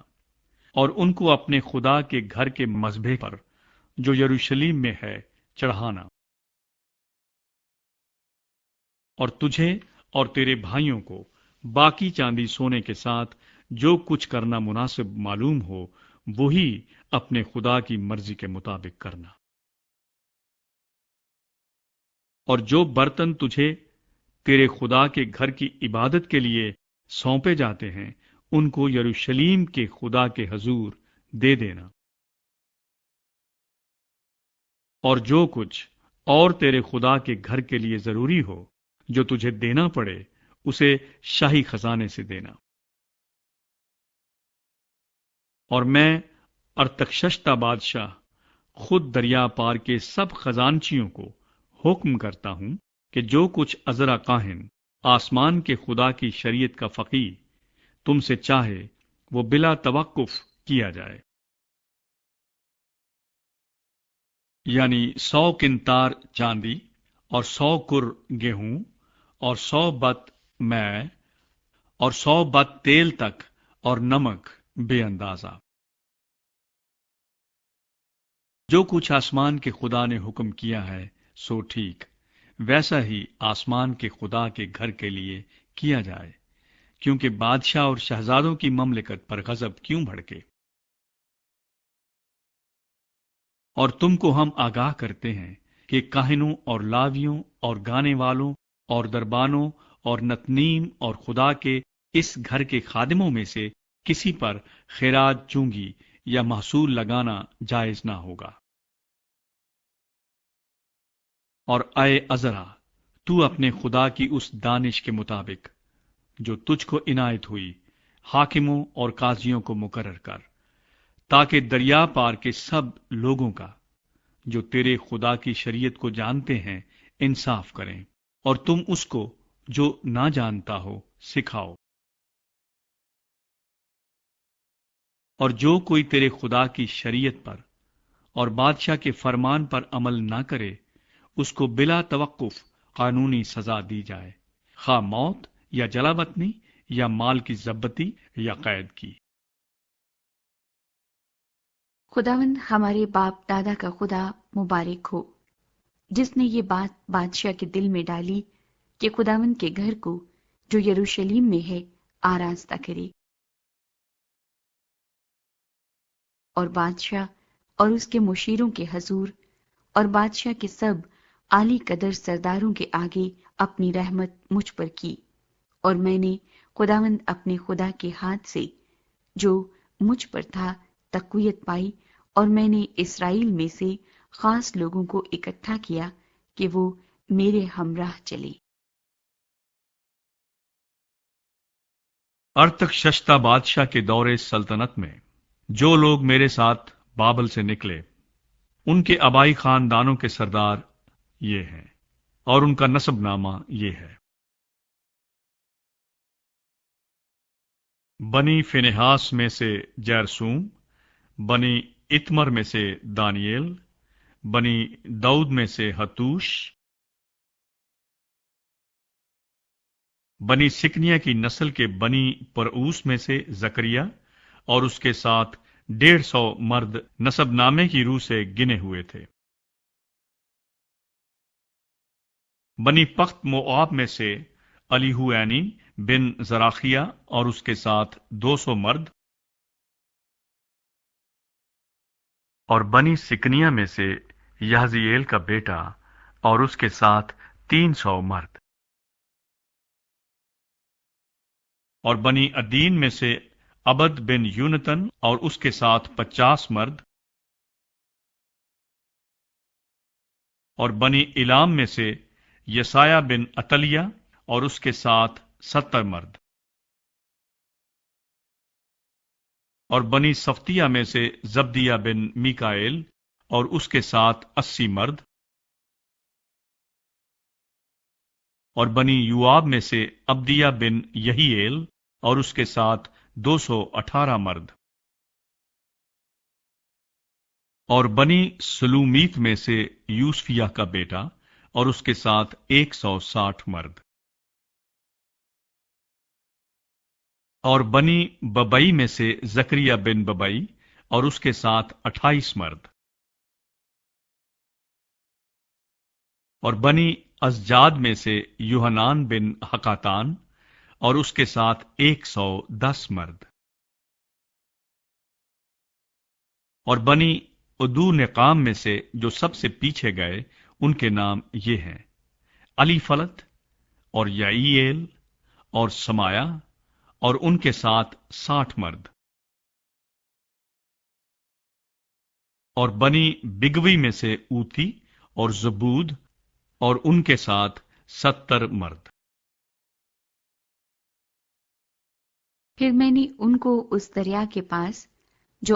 اور ان کو اپنے خدا کے گھر کے مذبح پر جو یروشلم میں ہے چڑھانا، اور تجھے اور تیرے بھائیوں کو باقی چاندی سونے کے ساتھ جو کچھ کرنا مناسب معلوم ہو وہی اپنے خدا کی مرضی کے مطابق کرنا، اور جو برتن تجھے تیرے خدا کے گھر کی عبادت کے لیے سونپے جاتے ہیں ان کو یروشلم کے خدا کے حضور دے دینا، اور جو کچھ اور تیرے خدا کے گھر کے لیے ضروری ہو جو تجھے دینا پڑے اسے شاہی خزانے سے دینا، اور میں ارتخششتہ بادشاہ خود دریا پار کے سب خزانچیوں کو حکم کرتا ہوں کہ جو کچھ عذرا کاہن آسمان کے خدا کی شریعت کا فقیہ تم سے چاہے وہ بلا توقف کیا جائے، یعنی 100 کنتار چاندی اور 100 کر گیہوں اور 100 بت میں اور 100 بت تیل تک اور نمک بے اندازہ۔ جو کچھ آسمان کے خدا نے حکم کیا ہے سو ٹھیک ویسا ہی آسمان کے خدا کے گھر کے لیے کیا جائے، کیونکہ بادشاہ اور شہزادوں کی مملکت پر غضب کیوں بھڑکے؟ اور تم کو ہم آگاہ کرتے ہیں کہ کاہنوں اور لاویوں اور گانے والوں اور دربانوں اور نتنیم اور خدا کے اس گھر کے خادموں میں سے کسی پر خیرات چونگی یا محصول لگانا جائز نہ ہوگا۔ اور اے عذرا، تو اپنے خدا کی اس دانش کے مطابق جو تجھ کو عنایت ہوئی حاکموں اور قاضیوں کو مقرر کر، تاکہ دریا پار کے سب لوگوں کا جو تیرے خدا کی شریعت کو جانتے ہیں انصاف کریں، اور تم اس کو جو نہ جانتا ہو سکھاؤ۔ اور جو کوئی تیرے خدا کی شریعت پر اور بادشاہ کے فرمان پر عمل نہ کرے اس کو بلا توقف قانونی سزا دی جائے، خواہ موت یا جلا وطنی یا مال کی ضبطی یا قید کی۔ خداوند ہمارے باپ دادا کا خدا مبارک ہو، جس نے یہ بات بادشاہ کے دل میں ڈالی کہ خداوند کے گھر کو جو یروشلم میں ہے آراستہ کرے۔ اور بادشاہ اور اس کے مشیروں کے حضور اور بادشاہ کے سب عالی قدر سرداروں کے آگے اپنی رحمت مجھ پر کی، اور میں نے خداوند اپنے خدا کے ہاتھ سے جو مجھ پر تھا تقویت پائی، اور میں نے اسرائیل میں سے خاص لوگوں کو اکٹھا کیا کہ وہ میرے ہمراہ چلے۔ ارتخششتہ بادشاہ کے دور سلطنت میں جو لوگ میرے ساتھ بابل سے نکلے ان کے آبائی خاندانوں کے سردار یہ ہیں، اور ان کا نسب نامہ یہ ہے: بنی فنحاس میں سے جرسوم، بنی اتمر میں سے دانییل، بنی داؤد میں سے حتوش، بنی سکنیا کی نسل کے بنی پرعوس میں سے زکریا اور اس کے ساتھ 150 مرد نسب نامے کی روح سے گنے ہوئے تھے۔ بنی پخت موآب میں سے الیہوینی بن زراخیہ اور اس کے ساتھ 200 مرد، اور بنی سکنیا میں سے یحزییل کا بیٹا اور اس کے ساتھ 300 مرد، اور بنی ادین میں سے عبد بن یونتن اور اس کے ساتھ 50 مرد، اور بنی الام میں سے یسایہ بن عتلیہ اور اس کے ساتھ 70 مرد، اور بنی صفتیہ میں سے زبدیہ بن میکائیل اور اس کے ساتھ 80 مرد، اور بنی یوآب میں سے عبدیہ بن یہییل اور اس کے ساتھ 218 مرد، اور بنی سلومیت میں سے یوسفیہ کا بیٹا اور اس کے ساتھ 160 مرد، اور بنی ببئی میں سے زکریہ بن ببئی اور اس کے ساتھ 28 مرد، اور بنی ازجاد میں سے یوحنان بن حقاتان اور اس کے ساتھ 110 مرد، اور بنی ادو نقام میں سے جو سب سے پیچھے گئے ان کے نام یہ ہیں: علی فلت اور یعییل اور سمایا اور ان کے ساتھ 60 مرد، اور بنی بگوی میں سے اوتی اور زبود اور ان کے ساتھ 70 مرد۔ پھر میں نے ان کو اس دریا کے پاس جو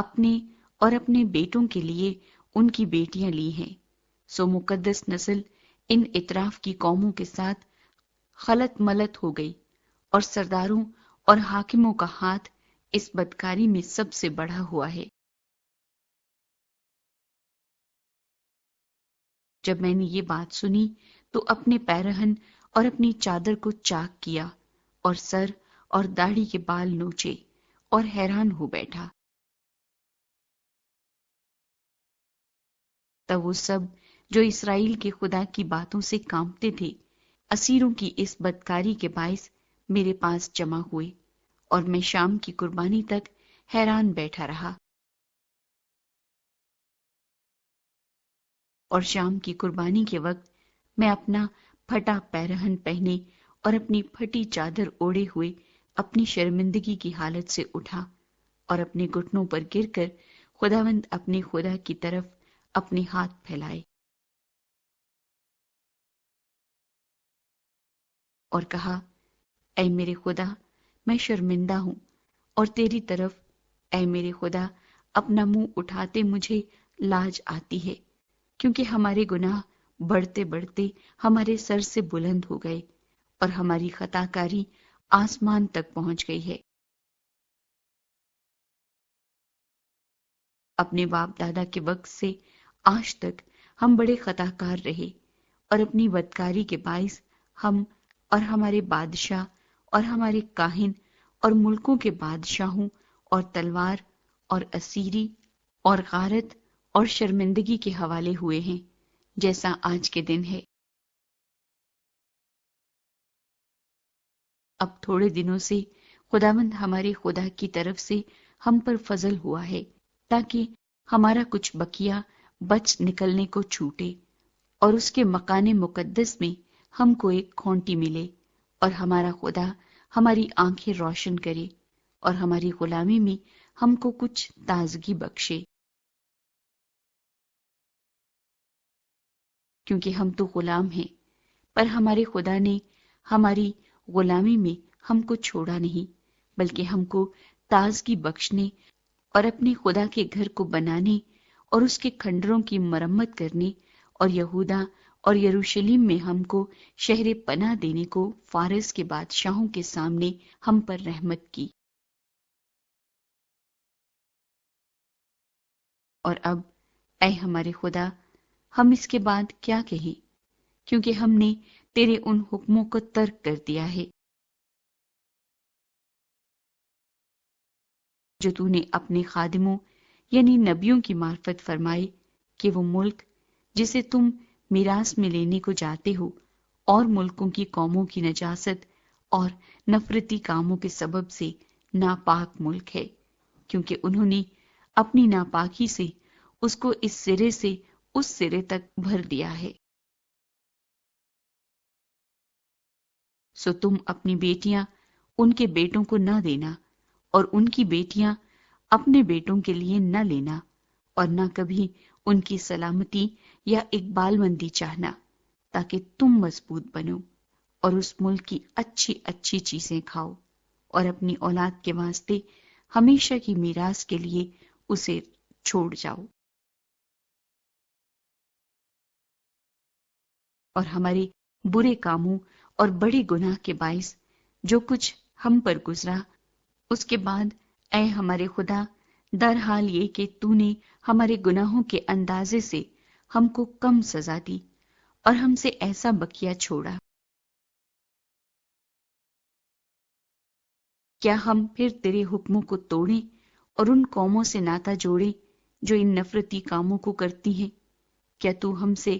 اپنے اور اپنے بیٹوں کے لیے ان کی بیٹیاں لی ہیں، سو مقدس نسل ان اطراف کی قوموں کے ساتھ خلط ملط ہو گئی، اور سرداروں اور حاکموں کا ہاتھ اس بدکاری میں سب سے بڑھا ہوا ہے۔ جب میں نے یہ بات سنی تو اپنے پیرہن اور اپنی چادر کو چاک کیا اور سر اور داڑھی کے بال نوچے اور حیران ہو بیٹھا۔ تب وہ سب جو اسرائیل کے خدا کی باتوں سے کانپتے تھے اسیروں کی اس بدکاری کے باعث میرے پاس جمع ہوئے، اور میں شام کی قربانی تک حیران بیٹھا رہا۔ اور شام کی قربانی کے وقت میں اپنا پھٹا پیرہن پہنے اور اپنی پھٹی چادر اوڑے ہوئے اپنی شرمندگی کی حالت سے اٹھا اور اپنے گھٹنوں پر گر کر خداوند اپنے خدا کی طرف اپنے ہاتھ پھیلائے اور کہا، اے میرے خدا، میں شرمندہ ہوں، اور تیری طرف اے میرے خدا اپنا منہ اٹھاتے مجھے لاج آتی ہے، کیونکہ ہمارے گناہ بڑھتے بڑھتے ہمارے سر سے بلند ہو گئے اور ہماری خطا کاری آسمان تک پہنچ گئی ہے۔ اپنے باپ دادا کے وقت سے آج تک ہم بڑے خطا کار رہے، اور اپنی بدکاری کے باعث ہم اور ہمارے بادشاہ اور ہمارے کاہن اور ملکوں کے بادشاہوں اور تلوار اور اسیری اور غارت اور شرمندگی کے حوالے ہوئے ہیں، جیسا آج کے دن ہے۔ اب تھوڑے دنوں سے خداوند ہمارے خدا کی طرف سے ہم پر فضل ہوا ہے، تاکہ ہمارا کچھ بقیہ بچ نکلنے کو چھوٹے، اور اس کے مکان مقدس میں ہم کو ایک کھونٹی ملے، اور ہمارا خدا ہماری آنکھیں روشن کرے اور ہماری غلامی میں ہم کو کچھ تازگی بخشے، کیونکہ ہم تو غلام ہیں، پر ہمارے خدا نے ہماری غلامی میں ہم کو چھوڑا نہیں، بلکہ ہم کو تازگی بخشنے اور اپنے خدا کے گھر کو بنانے اور اس کے کھنڈروں کی مرمت کرنے اور یہودا اور یروشلم میں ہم کو شہر پناہ دینے کو فارس کے بادشاہوں کے سامنے ہم پر رحمت کی۔ اور اب اے ہمارے خدا، ہم اس کے بعد کیا کہیں، کیونکہ ہم نے تیرے ان حکموں کو ترک کر دیا ہے جو تو نے اپنے خادموں یعنی نبیوں کی معرفت فرمائے کہ وہ ملک جسے تم میراث میں لینے کو جاتے ہو اور ملکوں کی قوموں کی نجاست اور نفرتی کاموں کے سبب سے ناپاک ملک ہے، کیونکہ انہوں نے اپنی ناپاکی سے اس کو اس سرے سے اس سرے تک بھر دیا ہے۔ سو تم اپنی بیٹیاں ان کے بیٹوں کو نہ دینا، اور ان کی بیٹیاں اپنے بیٹوں کے لیے نہ لینا، اور نہ کبھی ان کی سلامتی یا اقبال مندی چاہنا، تاکہ تم مضبوط بنو اور اس ملک کی اچھی اچھی چیزیں کھاؤ، اور اپنی اولاد کے واسطے ہمیشہ کی میراث کے لیے اسے چھوڑ جاؤ۔ اور ہمارے برے کاموں اور بڑے گناہ کے باعث جو کچھ ہم پر گزرا، اس کے بعد اے ہمارے خدا، در حال یہ کہ تو نے ہمارے گناہوں کے اندازے سے ہم کو کم سزا دی اور ہم سے ایسا بقیہ چھوڑا، کیا ہم پھر تیرے حکموں کو توڑیں اور ان قوموں سے ناتا جوڑیں جو ان نفرتی کاموں کو کرتی ہیں؟ کیا تو ہم سے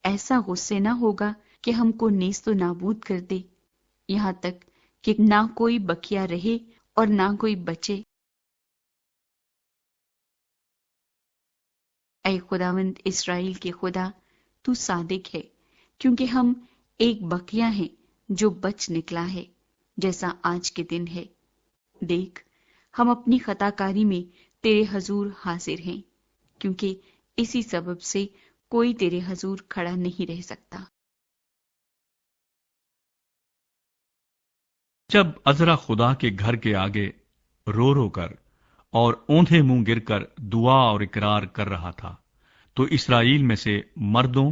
ایسا غصے نہ ہوگا کہ ہم کو نیست و نابود کر دے، یہاں تک کہ نہ کوئی بقیہ رہے اور نہ کوئی بچے؟ اے خداوند اسرائیل کے خدا، تو صادق ہے، کیونکہ ہم ایک بقیہ ہیں جو بچ نکلا ہے، جیسا آج کے دن ہے۔ دیکھ، ہم اپنی خطا کاری میں تیرے حضور حاضر ہیں، کیونکہ اسی سبب سے کوئی تیرے حضور کھڑا نہیں رہ سکتا۔ جب عذرا خدا کے گھر کے آگے رو رو کر اور اوندھے منہ گر کر دعا اور اقرار کر رہا تھا، تو اسرائیل میں سے مردوں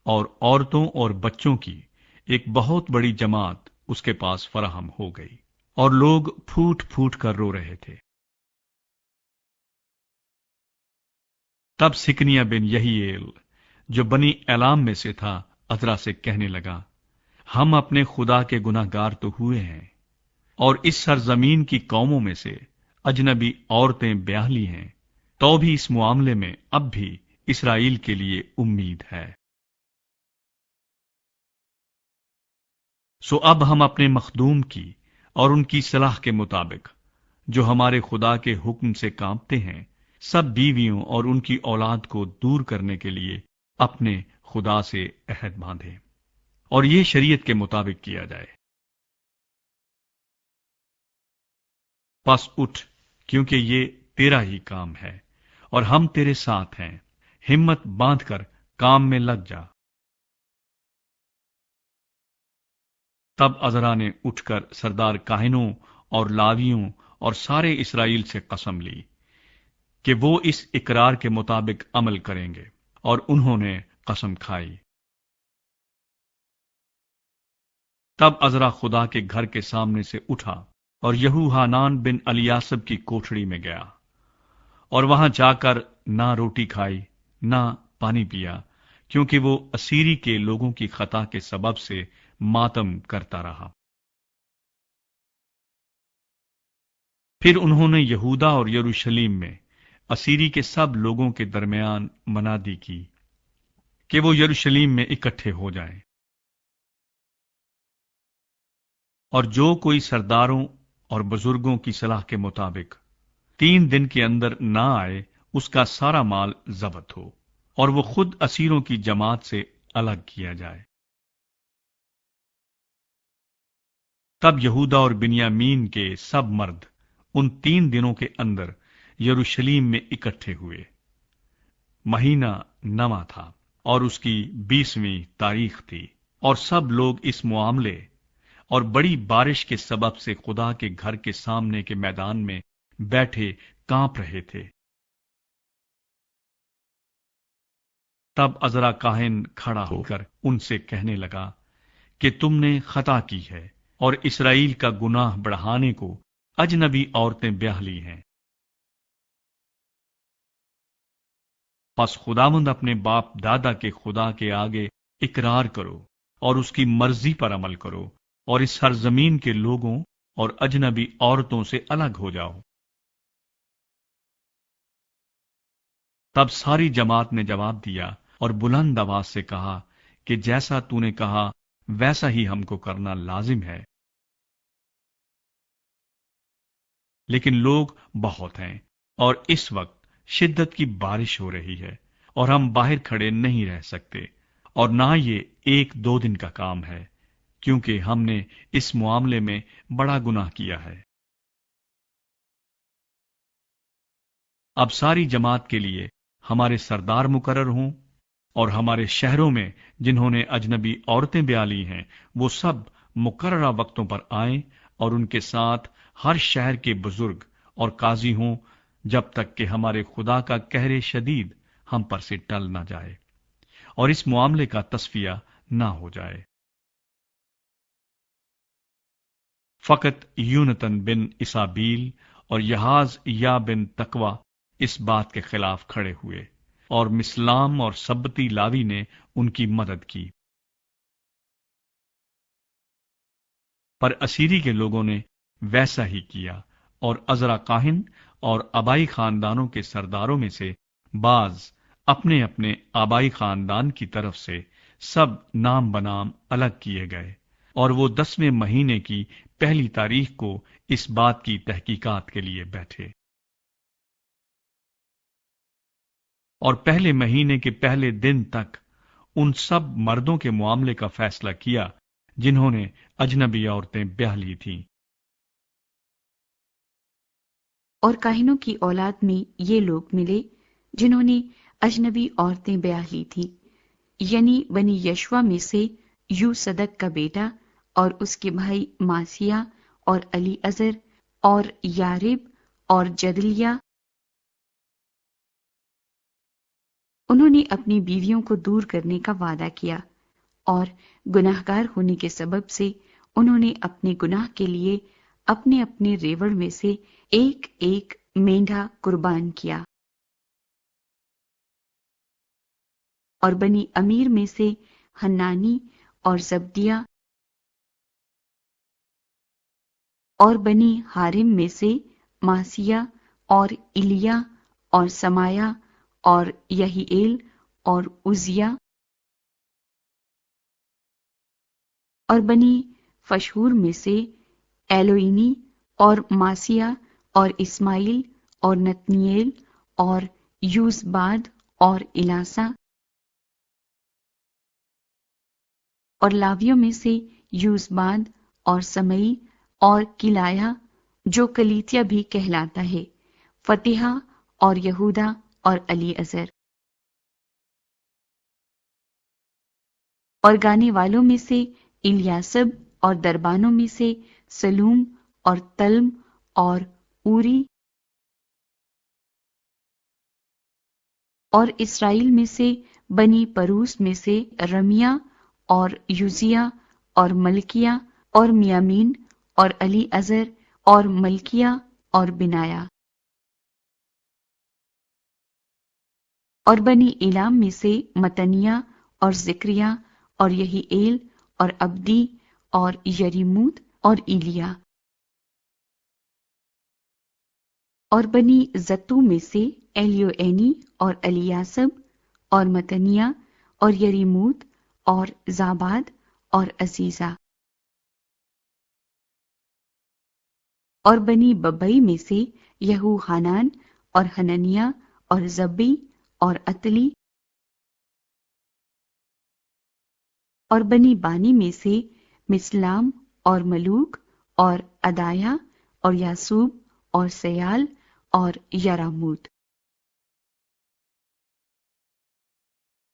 اور عورتوں اور بچوں کی ایک بہت بڑی جماعت اس کے پاس فراہم ہو گئی، اور لوگ پھوٹ پھوٹ کر رو رہے تھے۔ تب سکنیہ بن یحییل جو بنی ایلام میں سے تھا عذرا سے کہنے لگا، ہم اپنے خدا کے گناہ گار تو ہوئے ہیں، اور اس سرزمین کی قوموں میں سے اجنبی عورتیں بیاہ لی ہیں، تو بھی اس معاملے میں اب بھی اسرائیل کے لیے امید ہے۔ سو اب ہم اپنے مخدوم کی اور ان کی صلاح کے مطابق، جو ہمارے خدا کے حکم سے کانپتے ہیں، سب بیویوں اور ان کی اولاد کو دور کرنے کے لیے اپنے خدا سے عہد باندھیں، اور یہ شریعت کے مطابق کیا جائے۔ پس اٹھ، کیونکہ یہ تیرا ہی کام ہے، اور ہم تیرے ساتھ ہیں، ہمت باندھ کر کام میں لگ جا۔ تب عذرا نے اٹھ کر سردار کاہنوں اور لاویوں اور سارے اسرائیل سے قسم لی کہ وہ اس اقرار کے مطابق عمل کریں گے، اور انہوں نے قسم کھائی۔ تب عذرا خدا کے گھر کے سامنے سے اٹھا اور یہوحانان بن الیاسب کی کوٹھڑی میں گیا، اور وہاں جا کر نہ روٹی کھائی نہ پانی پیا، کیونکہ وہ اسیری کے لوگوں کی خطا کے سبب سے ماتم کرتا رہا۔ پھر انہوں نے یہودا اور یروشلم میں اسیری کے سب لوگوں کے درمیان منادی کی کہ وہ یروشلم میں اکٹھے ہو جائیں، اور جو کوئی سرداروں اور بزرگوں کی صلاح کے مطابق 3 دن کے اندر نہ آئے، اس کا سارا مال ضبط ہو، اور وہ خود اسیروں کی جماعت سے الگ کیا جائے۔ تب یہودا اور بنیامین کے سب مرد ان 3 دنوں کے اندر یروشلم میں اکٹھے ہوئے۔ مہینہ نواں تھا اور اس کی 20ویں تاریخ تھی، اور سب لوگ اس معاملے اور بڑی بارش کے سبب سے خدا کے گھر کے سامنے کے میدان میں بیٹھے کانپ رہے تھے۔ تب عذرا کاہن کھڑا ہو کر ان سے کہنے لگا کہ تم نے خطا کی ہے، اور اسرائیل کا گناہ بڑھانے کو اجنبی عورتیں بیاہ لی ہیں۔ پس خداوند اپنے باپ دادا کے خدا کے آگے اقرار کرو اور اس کی مرضی پر عمل کرو، اور اس سرزمین کے لوگوں اور اجنبی عورتوں سے الگ ہو جاؤ۔ تب ساری جماعت نے جواب دیا اور بلند آواز سے کہا کہ جیسا تو نے کہا ویسا ہی ہم کو کرنا لازم ہے، لیکن لوگ بہت ہیں، اور اس وقت شدت کی بارش ہو رہی ہے، اور ہم باہر کھڑے نہیں رہ سکتے، اور نہ یہ 1-2 دن کا کام ہے، کیونکہ ہم نے اس معاملے میں بڑا گناہ کیا ہے۔ اب ساری جماعت کے لیے ہمارے سردار مقرر ہوں، اور ہمارے شہروں میں جنہوں نے اجنبی عورتیں بیاہ لی ہیں وہ سب مقررہ وقتوں پر آئیں، اور ان کے ساتھ ہر شہر کے بزرگ اور قاضی ہوں، جب تک کہ ہمارے خدا کا قہر شدید ہم پر سے ٹل نہ جائے اور اس معاملے کا تصفیہ نہ ہو جائے۔ فقط یونتن بن اسابیل اور یحاز یا بن تقوی اس بات کے خلاف کھڑے ہوئے، اور مسلام اور سبتی لاوی نے ان کی مدد کی۔ پر اسیری کے لوگوں نے ویسا ہی کیا، اور عذرا کاہن اور آبائی خاندانوں کے سرداروں میں سے بعض اپنے اپنے آبائی خاندان کی طرف سے سب نام بنام الگ کیے گئے، اور وہ 10ویں مہینے کی پہلی تاریخ کو اس بات کی تحقیقات کے لیے بیٹھے، اور پہلے مہینے کے پہلے دن تک ان سب مردوں کے معاملے کا فیصلہ کیا جنہوں نے اجنبی عورتیں بیاہ لی تھیں۔ اور کاہنوں کی اولاد میں یہ لوگ ملے جنہوں نے اجنبی عورتیں بیاہ لی تھیں، یعنی بنی یشوا میں سے یو صدق کا بیٹا اور اس کے بھائی ماسیہ اور علی ازر اور یارب اور جدلیہ انہوں نے اپنی بیویوں کو دور کرنے کا وعدہ کیا، اور گناہگار ہونے کے سبب سے انہوں نے اپنے گناہ کے لیے اپنے اپنے ریوڑ میں سے ایک ایک مینڈھا قربان کیا، اور بنی امیر میں سے حنانی اور زبدیہ، اور بنی حارم میں سے ماسیہ اور ایلیا اور سمایا اور یہیئیل اور عزیہ، اور بنی فشہور میں سے ایلوئینی اور ماسیہ اور اسماعیل اور نتنیل اور یوزباد اور الاسا، اور لاویوں میں سے یوزباد اور سمئی اور کلایا جو کلیتیا بھی کہلاتا ہے، فتحہ اور یہودا اور علی ازر، اور گانے والوں میں سے الیاسب، اور دربانوں میں سے سلوم اور تلم اور اوری، اور اسرائیل میں سے بنی پروس میں سے رمیا اور یوزیہ اور ملکیہ اور میامین اور علی ازر اور ملکیہ اور بنایا، اور بنی ایلام میں سے متنیہ اور ذکریہ اور یہیئیل اور عبدی اور یریموت اور ایلیا، اور بنی زتو میں سے ایلیوئینی اور الیاسب اور متنیہ اور یریموت اور زاباد اور عزیزہ، اور بنی ببئی میں سے یہو حنان اور حننیہ اور زبی اور عتلی، اور بنی بانی میں سے مسلام اور ملوک اور ادایا اور یاسوب اور سیال اور یراموت،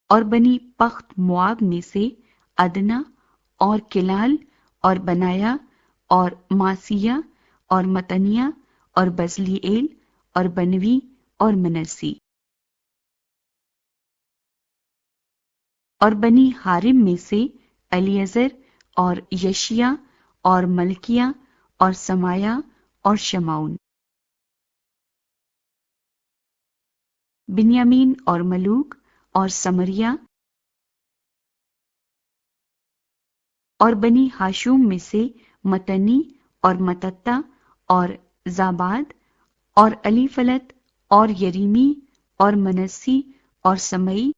اور بنی پخت مواب میں سے ادنا اور کلال اور بنایا اور ماسیہ اور متنیہ اور بزلیئیل اور بنوی اور منسی، اور بنی حارم میں سے الیعزر اور یشیا اور ملکیہ اور سمایا اور شمعون، بنیامین اور ملوک اور سمریہ، اور بنی ہاشوم میں سے متنی اور متتا اور زاباد اور علی فلت اور یریمی اور منسی اور سمئی،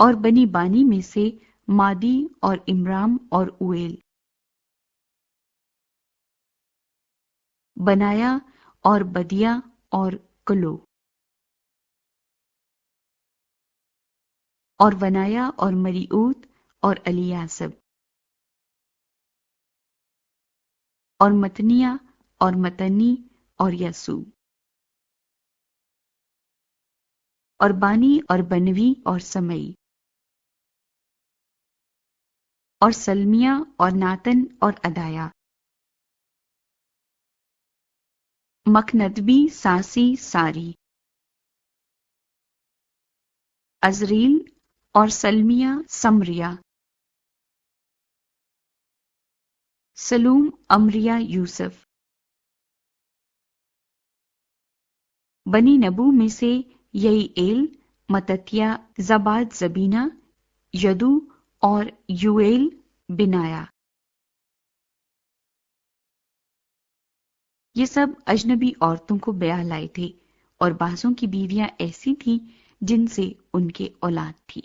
اور بنی بانی میں سے مادی اور امرام اور اویل، بنایا اور بدیہ اور کلو، اور بنایا اور مریعوت اور الیاسب، اور متنیہ اور متنی اور یسوع، اور بانی اور بنوی اور سمئی، اور سلمیہ اور ناتن اور ادایا، مکندبی ساسی ساری، عزریل اور سلمیہ سمریہ، سلوم امریہ یوسف، بنی نبو میں سے یعیل متتیہ زباد زبینہ یدو اور یویل بنایا، یہ سب اجنبی عورتوں کو بیاہ لائے تھے، اور بعضوں کی بیویاں ایسی تھیں جن سے ان کے اولاد تھی۔